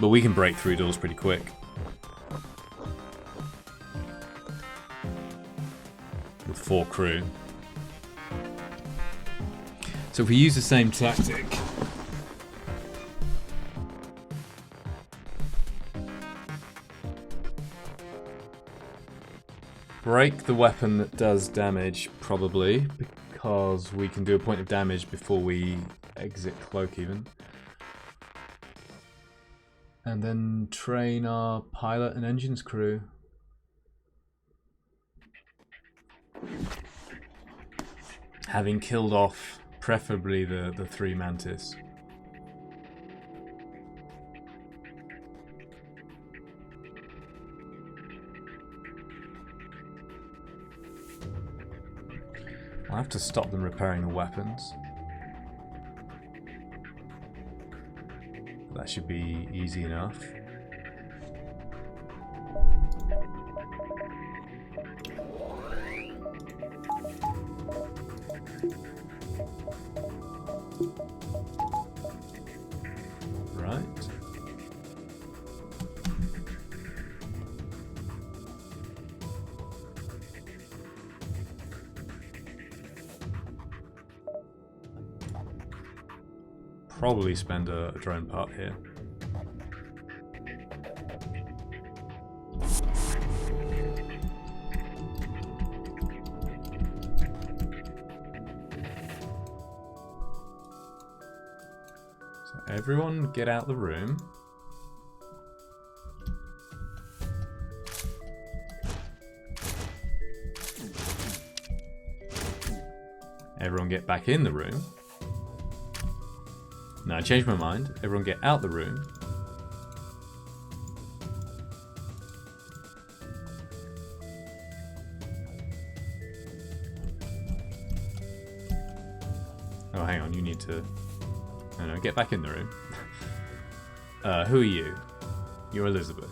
But we can break through doors pretty quick. With 4 crew. So if we use the same tactic... break the weapon that does damage, probably, because we can do a point of damage before we exit cloak even. And then train our pilot and engines crew. Having killed off, preferably the 3 mantis. I'll have to stop them repairing the weapons. That should be easy enough. Right. Probably spend a drone part here. So everyone get out the room. Everyone get back in the room. No, I changed my mind. Everyone get out the room. Oh, hang on. You need to... No, get back in the room. Who are you? You're Elizabeth.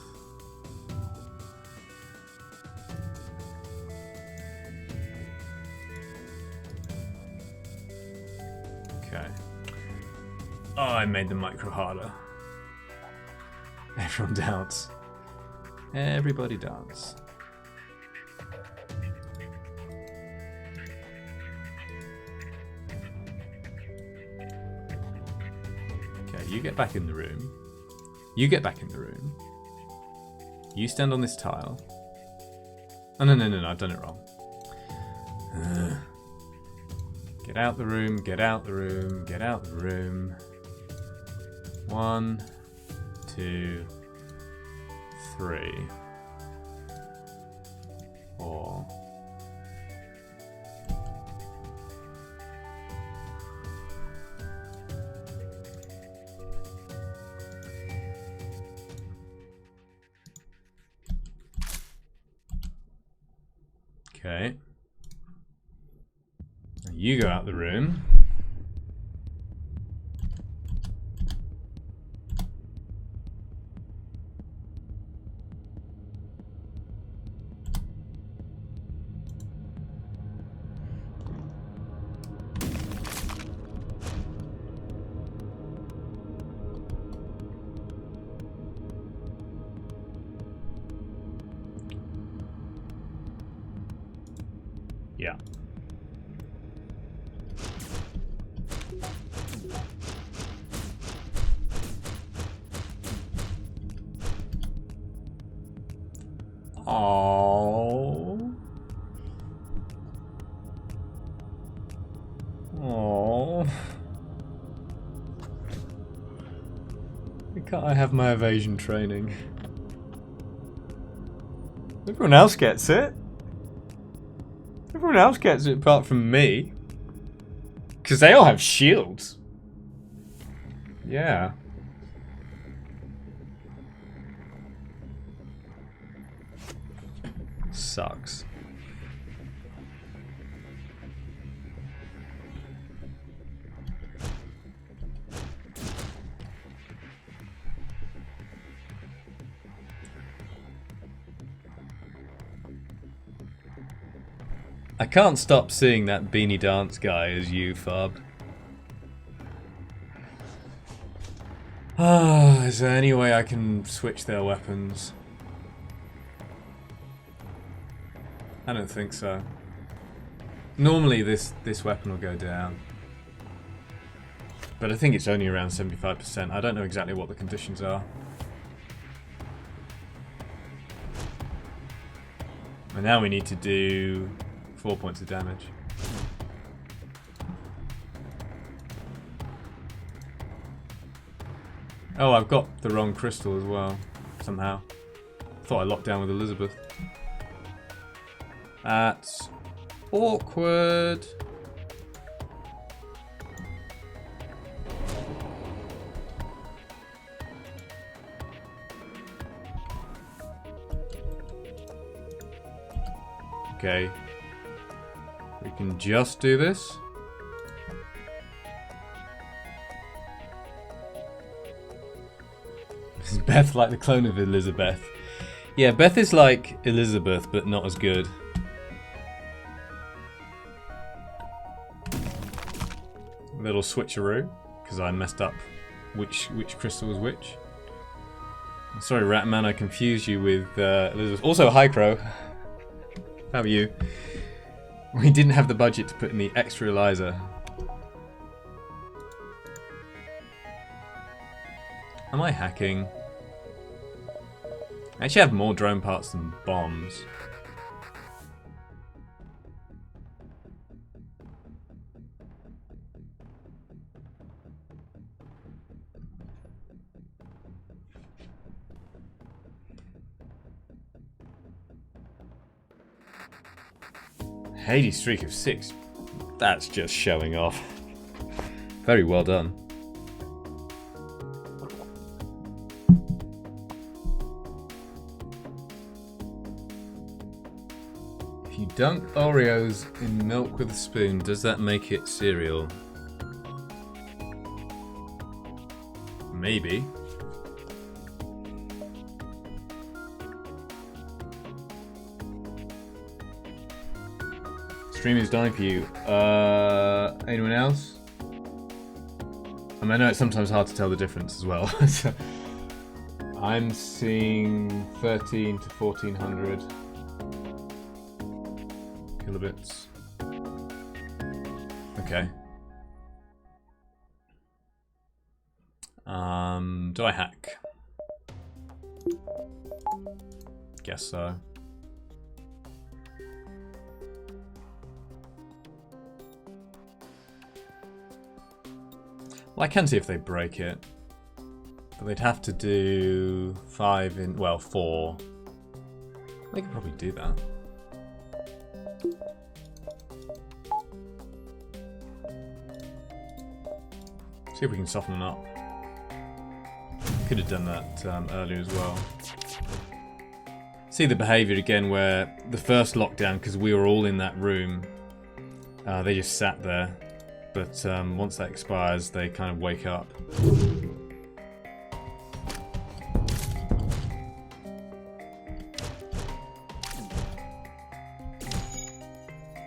Okay. Oh, I made the micro harder. Everyone dance. Everybody dance. Okay, you get back in the room. You get back in the room. You stand on this tile. Oh, no, I've done it wrong. Get out the room, get out the room, get out the room. 1, 2, 3, 4. Okay. You go out the room. Yeah. Oh. Oh. Why can't I have my evasion training? Everyone else gets it. Everyone else gets it apart from me. Because they all have shields. Yeah. Sucks. I can't stop seeing that beanie dance guy as you, Fab. Is there any way I can switch their weapons? I don't think so. Normally this weapon will go down. But I think it's only around 75%. I don't know exactly what the conditions are. And now we need to do 4 points of damage. Oh, I've got the wrong crystal as well, somehow. Thought I locked down with Elizabeth. That's awkward. Okay. We can just do this. Is Beth like the clone of Elizabeth? Yeah, Beth is like Elizabeth, but not as good. Little switcheroo, because I messed up which crystal was which. Sorry, Ratman, I confused you with Elizabeth. Also, hi, Crow. How are you? We didn't have the budget to put in the extra Eliza. Am I hacking? I actually have more drone parts than bombs. Hades streak of 6. That's just showing off. Very well done. If you dunk Oreos in milk with a spoon, does that make it cereal? Maybe. Stream is dying for you. Anyone else? I mean, I know it's sometimes hard to tell the difference as well. I'm seeing 13 to 1400 kilobits. Okay. Do I hack? Guess so. Well, I can see if they break it. But they'd have to do 5 in... well, 4. They could probably do that. See if we can soften them up. Could have done that earlier as well. See the behaviour again where the first lockdown, because we were all in that room, they just sat there. But once that expires, they kind of wake up.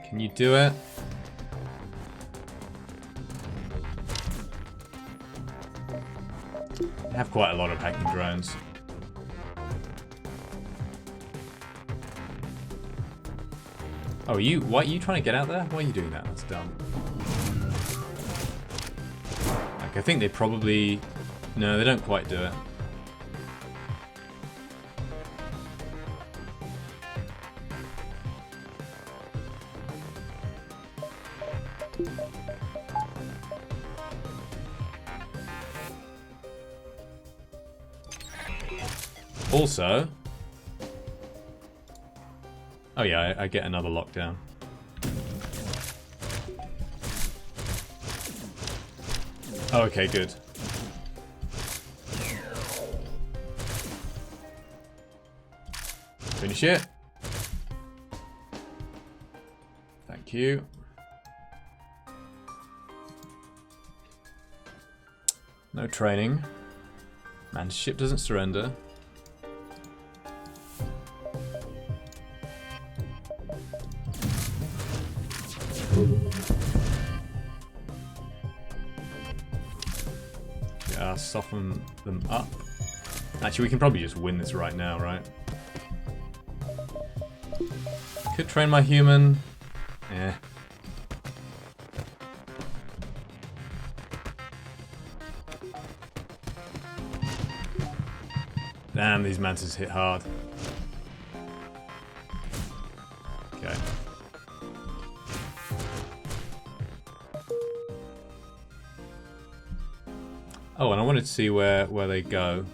Can you do it? I have quite a lot of hacking drones. Oh, why are you trying to get out there? Why are you doing that? That's dumb. Like, I think they probably... No, they don't quite do it. Also... Oh yeah, I get another lockdown. Oh, okay, good. Finish it. Thank you. No training. Man, ship doesn't surrender. soften them up. Actually, we can probably just win this right now, right? Could train my human. Eh. Damn, these mantis hit hard. Okay. Oh, and I wanted to see where they go.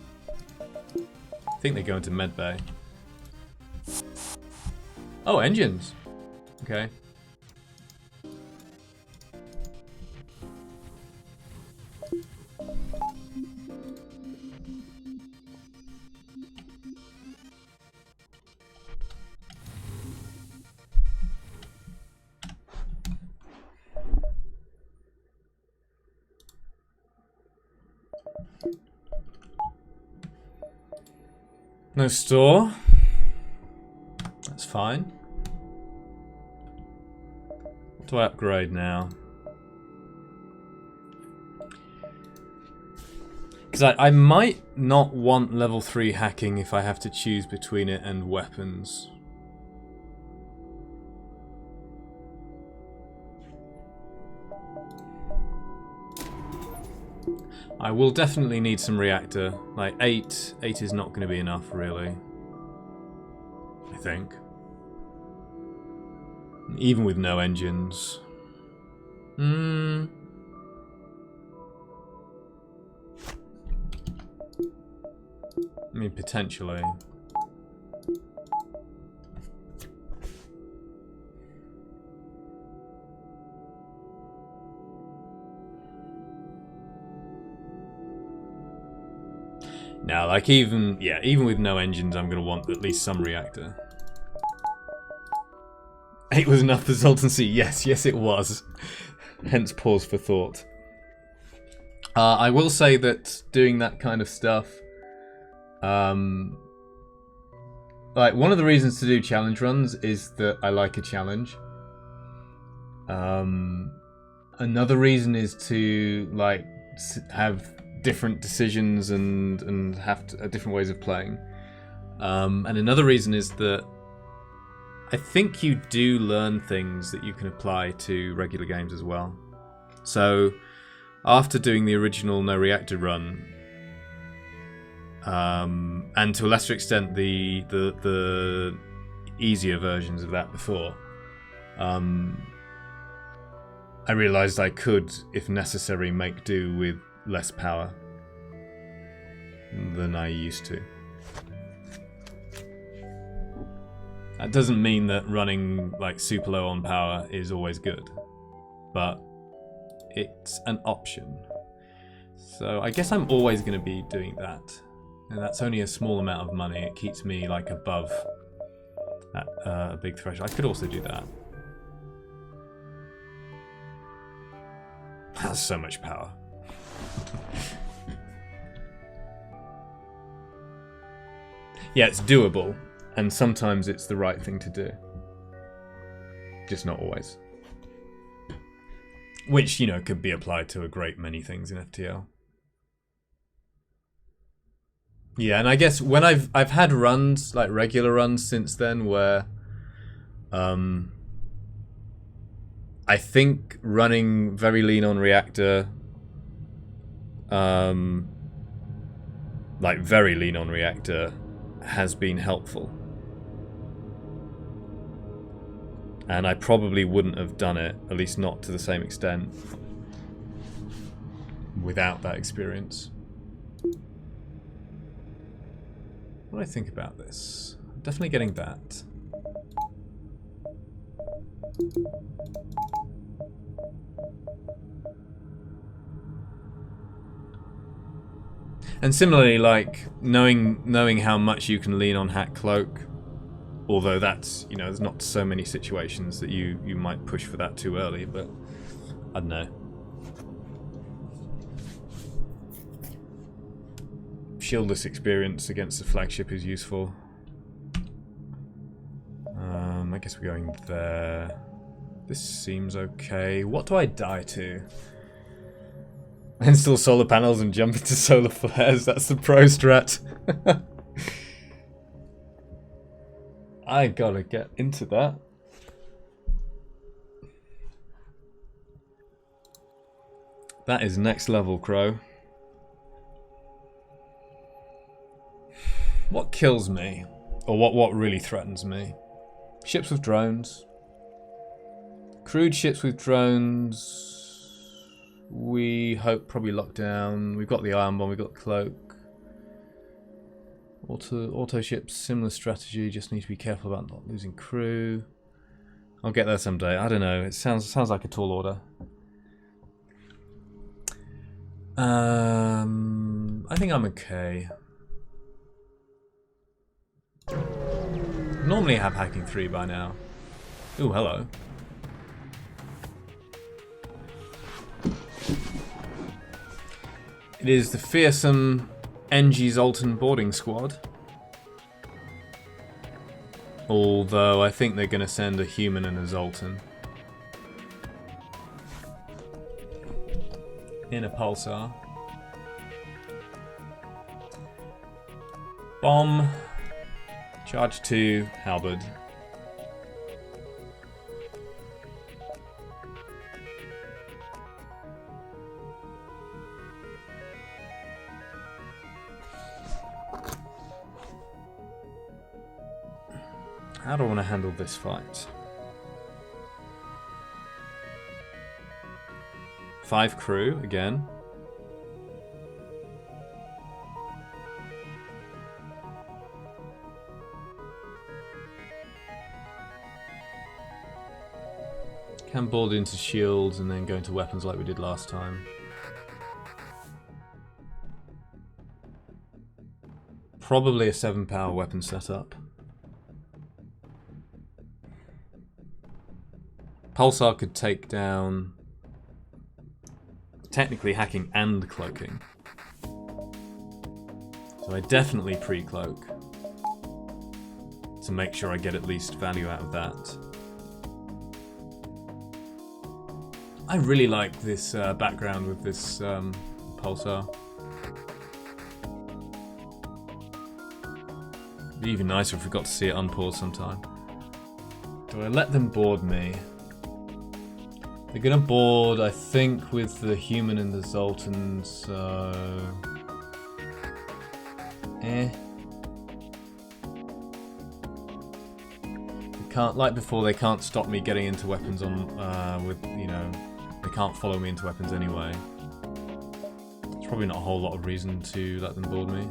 I think they go into medbay. Oh, engines. Okay. No store. That's fine. What do I upgrade now? Because I might not want level 3 hacking if I have to choose between it and weapons. I will definitely need some reactor. Like 8 is not going to be enough, really. I think. Even with no engines. I mean, potentially. Now, like even with no engines, I'm gonna want at least some reactor. 8 was enough for Zoltan-C. Yes, it was. Hence pause for thought. I will say that doing that kind of stuff, like one of the reasons to do challenge runs is that I like a challenge. Another reason is to like have different decisions and have different ways of playing. And another reason is that I think you do learn things that you can apply to regular games as well. So after doing the original No Reactor run, and to a lesser extent the easier versions of that before, I realised I could, if necessary, make do with less power than I used to. That doesn't mean that running like super low on power is always good, but it's an option. So I guess I'm always going to be doing that, and that's only a small amount of money. It keeps me like above that a big threshold. I could also do that. That's so much power. Yeah, it's doable, and sometimes it's the right thing to do. Just not always. Which, you know, could be applied to a great many things in FTL. Yeah, and I guess when I've had runs, like regular runs since then, where I think running very lean on reactor, like very lean on reactor, has been helpful. And I probably wouldn't have done it, at least not to the same extent, without that experience. What do I think about this? I'm definitely getting that. And similarly, like knowing how much you can lean on Hack Cloak, although that's, you know, there's not so many situations that you might push for that too early, but I don't know. Shieldless experience against the flagship is useful. I guess we're going there. This seems okay. What do I die to? Install solar panels and jump into solar flares. That's the pro strat. I gotta get into that. That is next level, Crow. What kills me? Or what really threatens me? Ships with drones. Crewed ships with drones. We hope probably lock down. We've got the iron bomb, we've got the cloak. Auto ships, similar strategy, just need to be careful about not losing crew. I'll get there someday. I don't know. It sounds like a tall order. I think I'm okay. Normally have hacking 3 by now. Ooh, hello. It is the fearsome NG Zoltan boarding squad. Although I think they're going to send a human and a Zoltan. In a pulsar. Bomb. Charge 2, halberd. How do I want to handle this fight? 5 crew again. Can board into shields and then go into weapons like we did last time. Probably a 7-power weapon setup. Pulsar could take down technically hacking and cloaking. So I definitely pre-cloak to make sure I get at least value out of that. I really like this background with this pulsar. It'd be even nicer if we got to see it unpause sometime. Do I let them board me? They're gonna board, I think, with the human and the Zoltan, so... They can't, like before, they can't stop me getting into weapons on, with, you know, they can't follow me into weapons anyway. There's probably not a whole lot of reason to let them board me.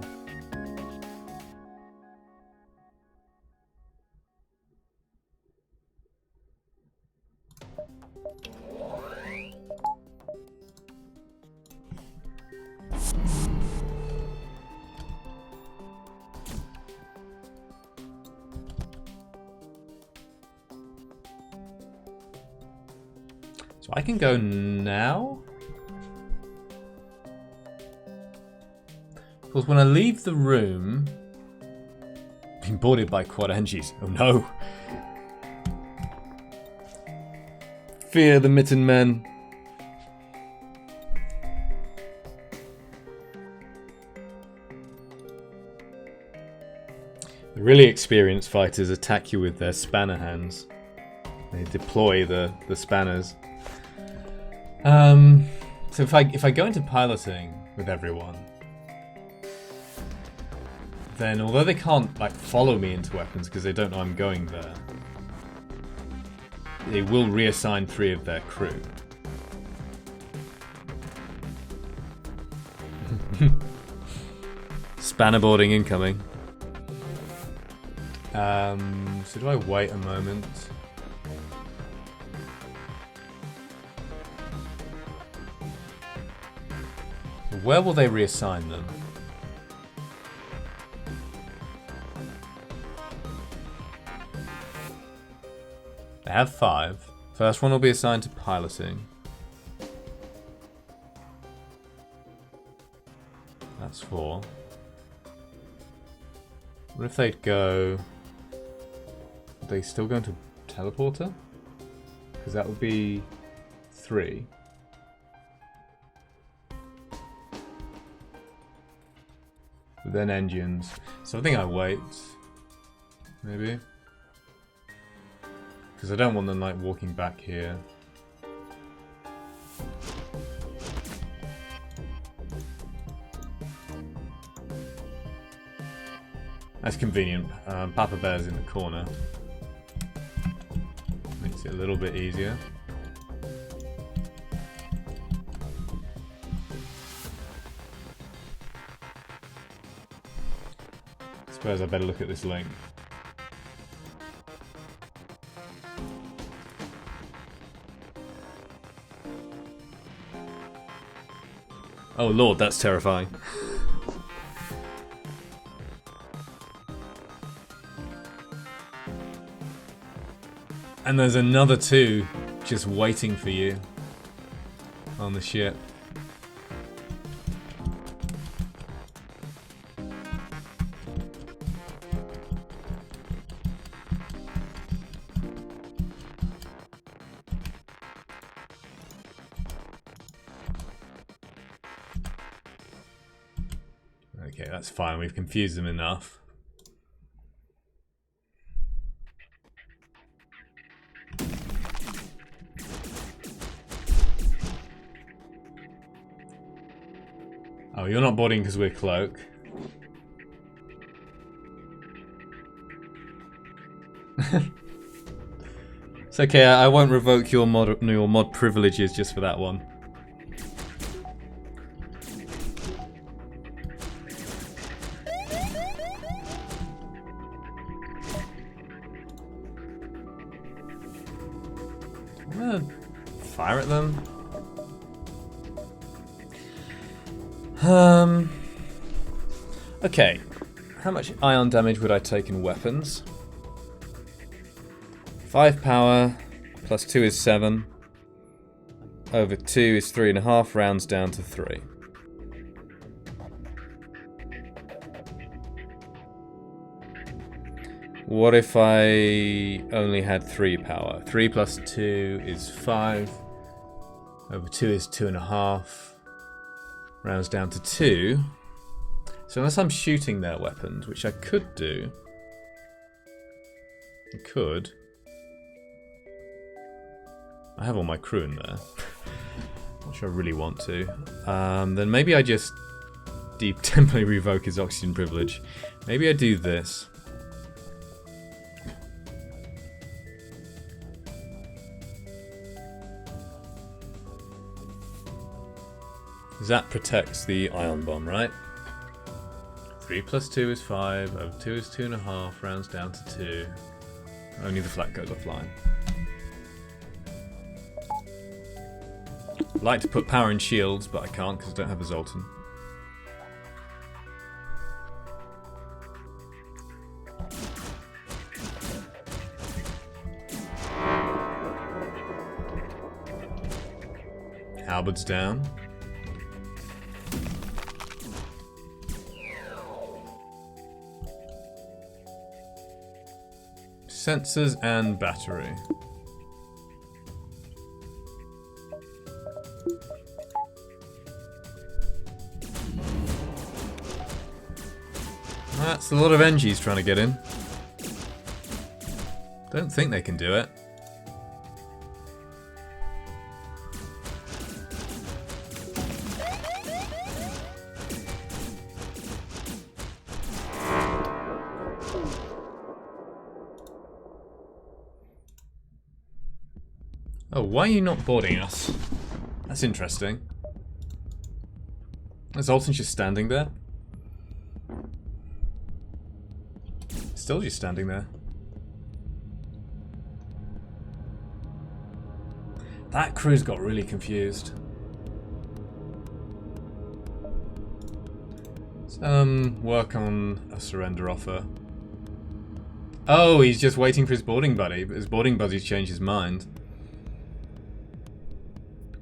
So I can go now? Because when I leave the room... Being boarded by quad engies. Oh no! Fear the mitten men. The really experienced fighters attack you with their spanner hands. They deploy the spanners. So if I go into piloting with everyone, then although they can't like follow me into weapons because they don't know I'm going there, they will reassign 3 of their crew. Spanner boarding incoming. So do I wait a moment? Where will they reassign them? They have 5. First one will be assigned to piloting. That's 4. What if they'd go... Are they still going to teleporter? Because that would be 3. then engines. So I think I wait. Maybe. Because I don't want them like walking back here. That's convenient. Papa Bear's in the corner. Makes it a little bit easier. I suppose I better look at this link. Oh lord, that's terrifying. And there's another two just waiting for you on the ship. Okay, that's fine. We've confused them enough. Oh, you're not boarding because we're cloak. It's okay, I won't revoke your mod privileges just for that one. I'm gonna fire at them. Okay. How much ion damage would I take in weapons? 5 power, plus 2 is 7. Over 2 is 3.5, rounds down to 3. What if I only had 3 power? 3 plus 2 is 5. Over 2 is 2.5. Rounds down to 2. So unless I'm shooting their weapons, which I could do. I could. I have all my crew in there. Not sure I really want to. Then maybe I just temporarily revoke his oxygen privilege. Maybe I do this. That protects the ion bomb, right? 3 plus 2 is 5, over 2 is 2.5, rounds down to 2. Only the flak goes offline. I'd like to put power in shields, but I can't because I don't have a Zoltan. Halberds down. Sensors and battery. That's a lot of NGs trying to get in. Don't think they can do it. Oh, why are you not boarding us? That's interesting. Is Zoltan just standing there? Still just standing there. That crew's got really confused. Work on a surrender offer. Oh, he's just waiting for his boarding buddy, but his boarding buddy's changed his mind.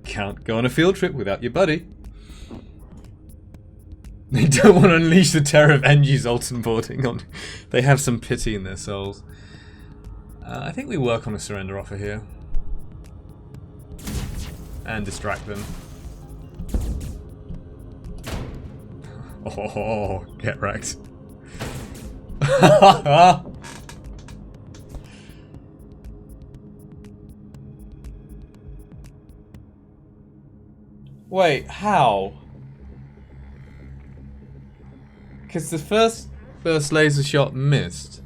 Can't go on a field trip without your buddy. They don't want to unleash the terror of NG Zoltan boarding on. They have some pity in their souls. I think we work on a surrender offer here. And distract them. Oh, get wrecked. Wait, how? Because the first laser shot missed.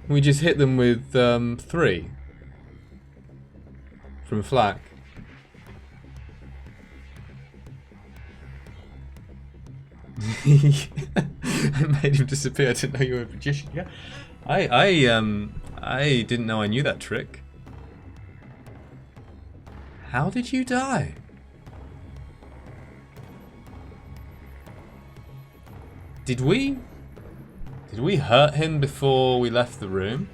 We just hit them with 3 from flak. It made him disappear. I didn't know you were a magician. Yeah, I didn't know I knew that trick. How did you die? Did we hurt him before we left the room?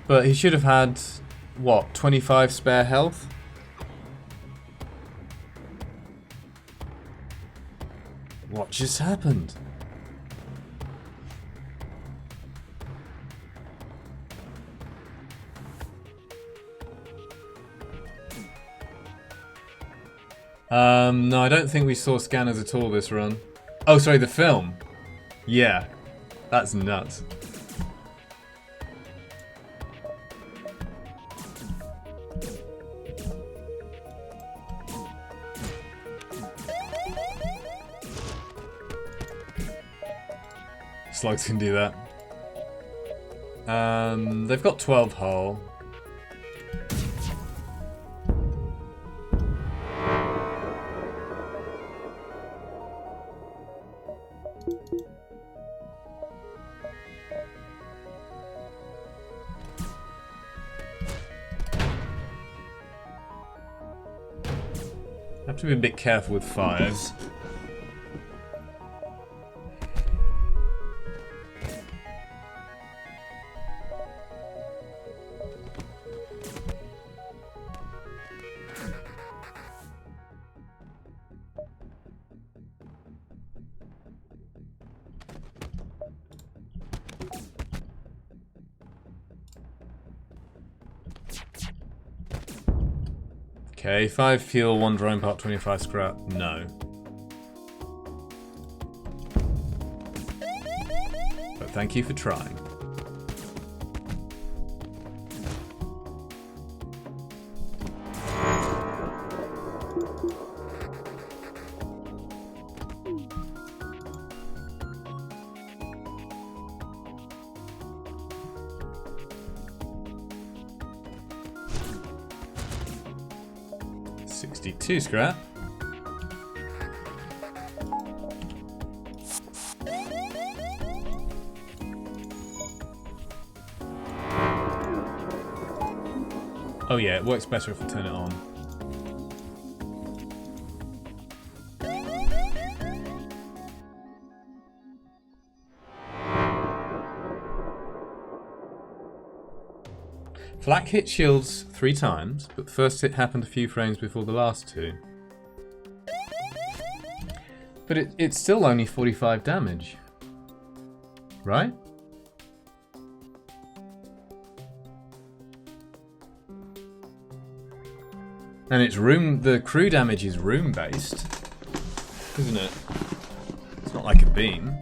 But he should have had, what, 25 spare health? What just happened? No, I don't think we saw scanners at all this run. Oh, sorry, the film. Yeah, that's nuts. Slugs can do that. They've got 12 hull. Have to be a bit careful with fires. Okay, 5 fuel, 1 drone part, 25 scrap. No. But thank you for trying. $62 scrap. Oh yeah, it works better if we turn it on. Flak hit shields 3 times, but the first hit happened a few frames before the last 2. But it's still only 45 damage. Right? And it's the crew damage is room based, isn't it? It's not like a beam.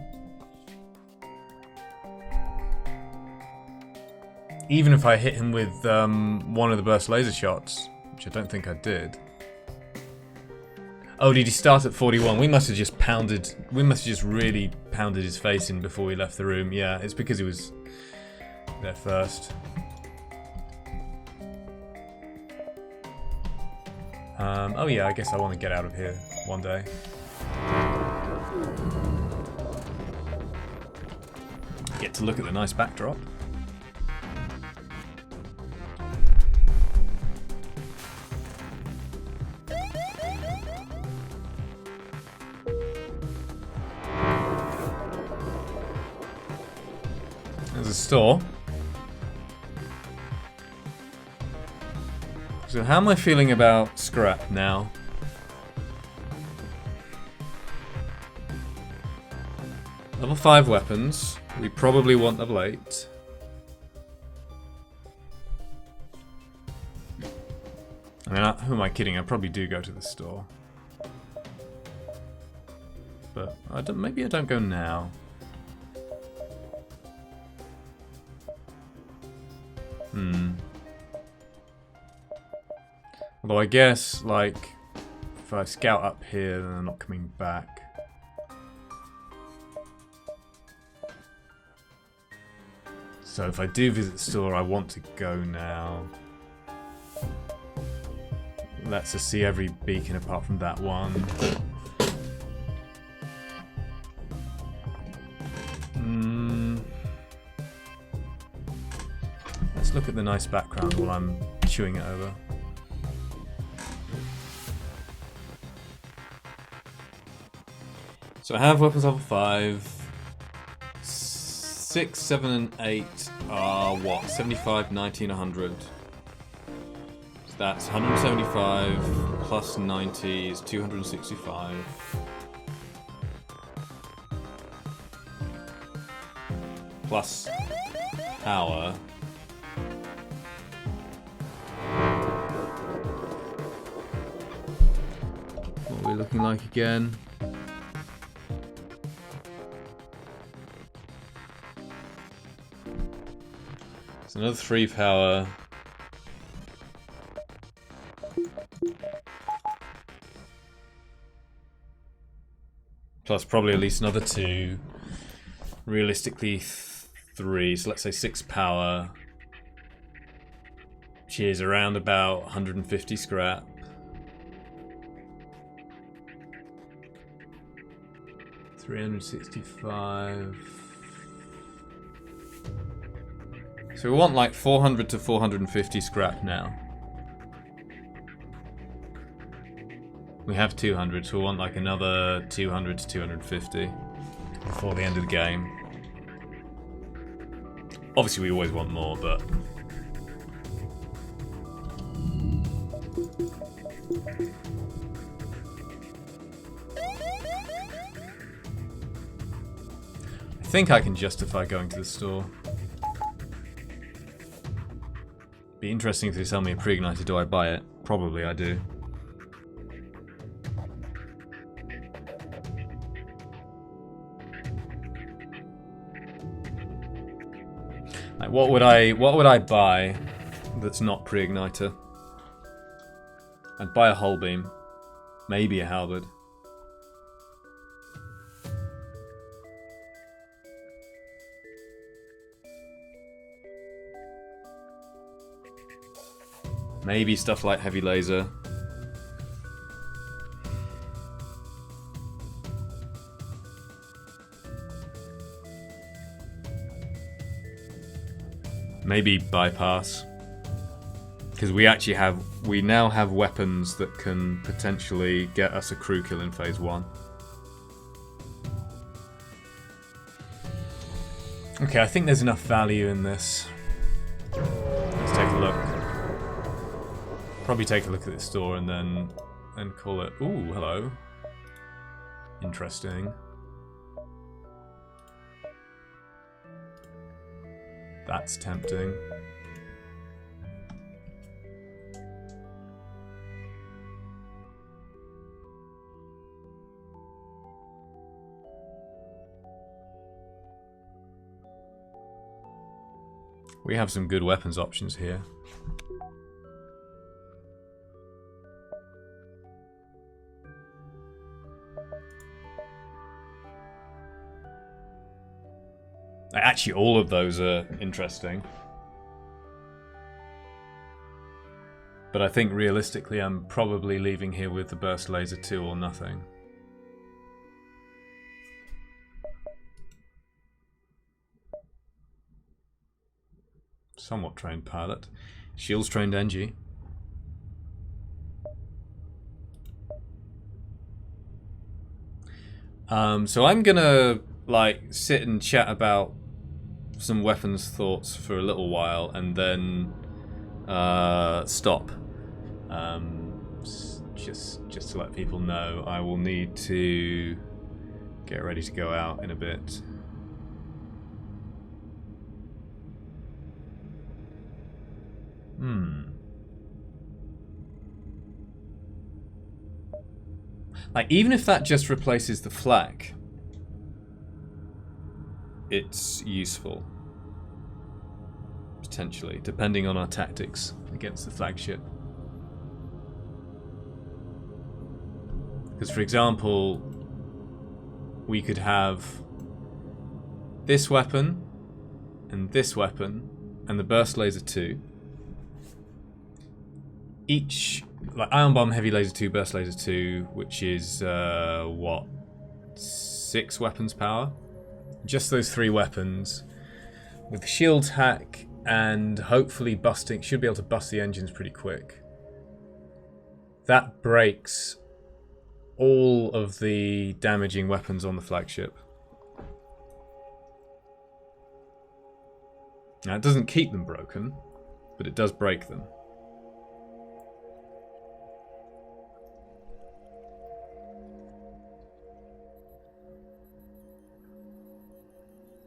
Even if I hit him with one of the burst laser shots, which I don't think I did. Oh, did he start at 41? We must have just really pounded his face in before we left the room. Yeah, it's because he was there first. Oh yeah, I guess I want to get out of here one day. Get to look at the nice backdrop. There's a store. So how am I feeling about scrap now? Level 5 weapons. We probably want level 8. mean, who am I kidding? I probably do go to the store. But maybe I don't go now. Although I guess, like, if I scout up here, then I'm not coming back. So if I do visit the store, I want to go now. Lets us see every beacon apart from that one. Let's look at the nice background while I'm chewing it over. So I have weapons level 5. 6, 7, and 8 are what? 75, 90, and 100. So that's 175 plus 90 is 265. Plus power. What are we looking like again? It's another 3 power. Plus probably at least another 2. Realistically 3, so let's say 6 power. Which is around about 150 scrap. $365. So we want like 400 to 450 scrap now. We have 200, so we want like another 200 to 250 before the end of the game. Obviously we always want more, but... I think I can justify going to the store. Be interesting if they sell me a pre-igniter, do I buy it? Probably I do. Like what would I buy that's not pre-igniter? I'd buy a hull beam. Maybe a halberd. Maybe stuff like heavy laser. Maybe bypass. Because we now have weapons that can potentially get us a crew kill in phase 1. Okay, I think there's enough value in this. Let's take a look. Probably take a look at this store and then call it. Ooh, hello. Interesting. That's tempting. We have some good weapons options here. Actually, all of those are interesting. But I think realistically I'm probably leaving here with the burst laser 2 or nothing. Somewhat trained pilot. Shields trained NG. So I'm gonna like sit and chat about some weapons thoughts for a little while and then stop. Just to let people know, I will need to get ready to go out in a bit. Like, even if that just replaces the flag, it's useful. Potentially, depending on our tactics against the flagship. Because, for example, we could have this weapon and this weapon and the burst laser 2. Each, like ion bomb, heavy laser 2, burst laser 2, which is what, 6 weapons power? Just those 3 weapons with shield hack and hopefully busting, should be able to bust the engines pretty quick. That breaks all of the damaging weapons on the flagship. Now, it doesn't keep them broken, but it does break them.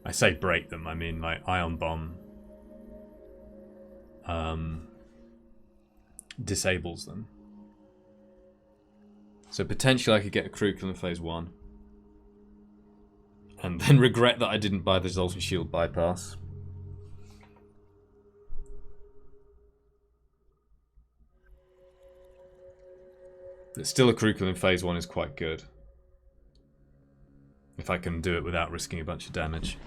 I say break them, I mean like ion bomb disables them. So potentially I could get a crew kill in phase 1. And then regret that I didn't buy the Zoltan Shield bypass. But still a crew kill in phase 1 is quite good. If I can do it without risking a bunch of damage.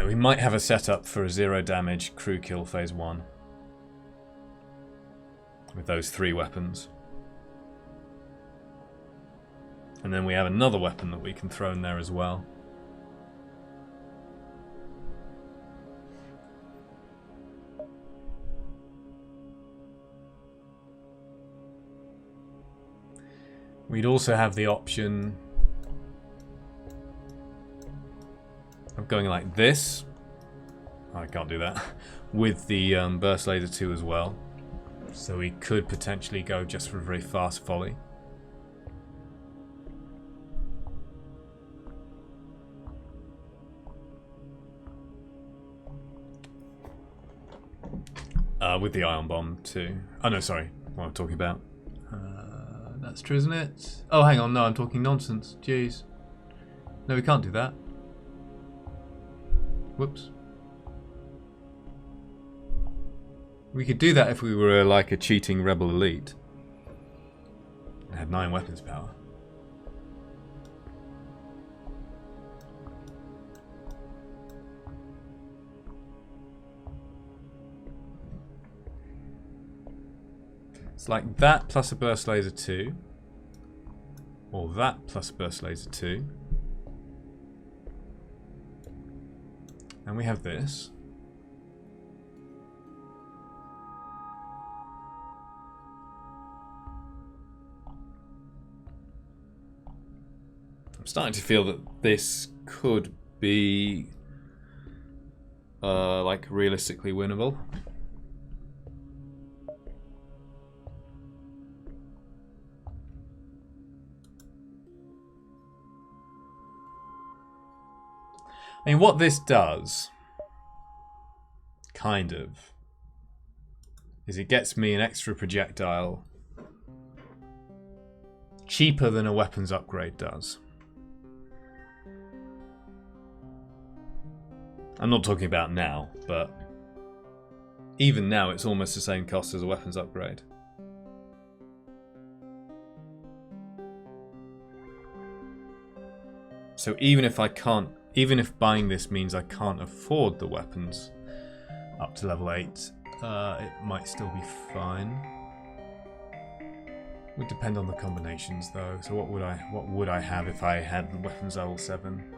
We might have a setup for a 0 damage crew kill phase 1. With those 3 weapons. And then we have another weapon that we can throw in there as well. We'd also have the option of going like this. Oh, I can't do that. With the burst laser 2 as well. So we could potentially go just for a very fast volley. With the ion bomb too. Oh no, sorry. What I'm talking about. That's true, isn't it? Oh, hang on. No, I'm talking nonsense. Jeez. No, we can't do that. Whoops. We could do that if we were like a cheating rebel elite. It had 9 weapons power. It's like that plus a burst laser 2. Or that plus a burst laser 2. And we have this. I'm starting to feel that this could be like realistically winnable. I mean, what this does, kind of, is it gets me an extra projectile cheaper than a weapons upgrade does. I'm not talking about now, but even now it's almost the same cost as a weapons upgrade. So even if buying this means I can't afford the weapons up to level 8, it might still be fine. Would depend on the combinations though. So what would I have if I had the weapons level 7?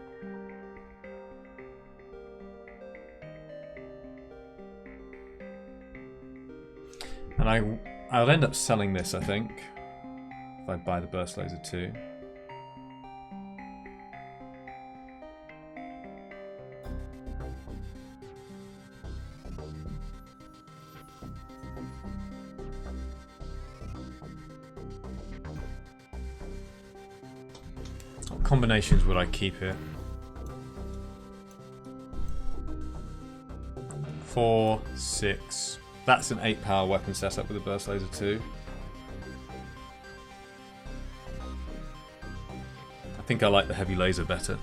And I'll end up selling this, I think, if I buy the burst laser 2. What combinations would I keep here? 4, 6. That's an 8 power weapon setup with a burst laser 2. I think I like the heavy laser better.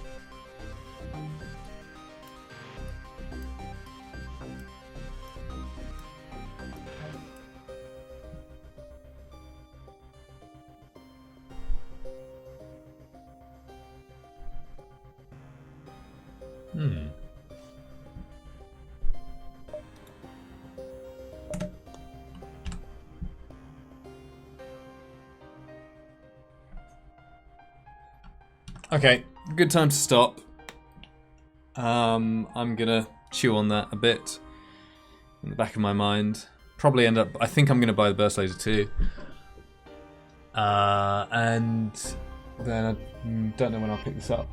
Okay, good time to stop. I'm gonna chew on that a bit in the back of my mind. Probably end up. I think I'm gonna buy the burst laser too. And then I don't know when I'll pick this up.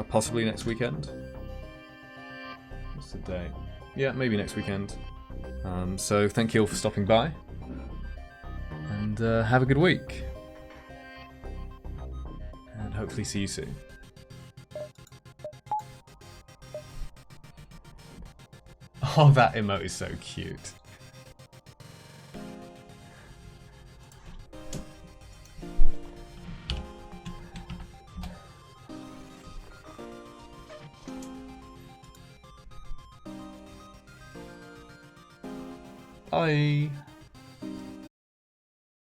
Possibly next weekend. What's the day? Yeah, maybe next weekend. So thank you all for stopping by, and have a good week. And hopefully see you soon. Oh, that emote is so cute. Bye.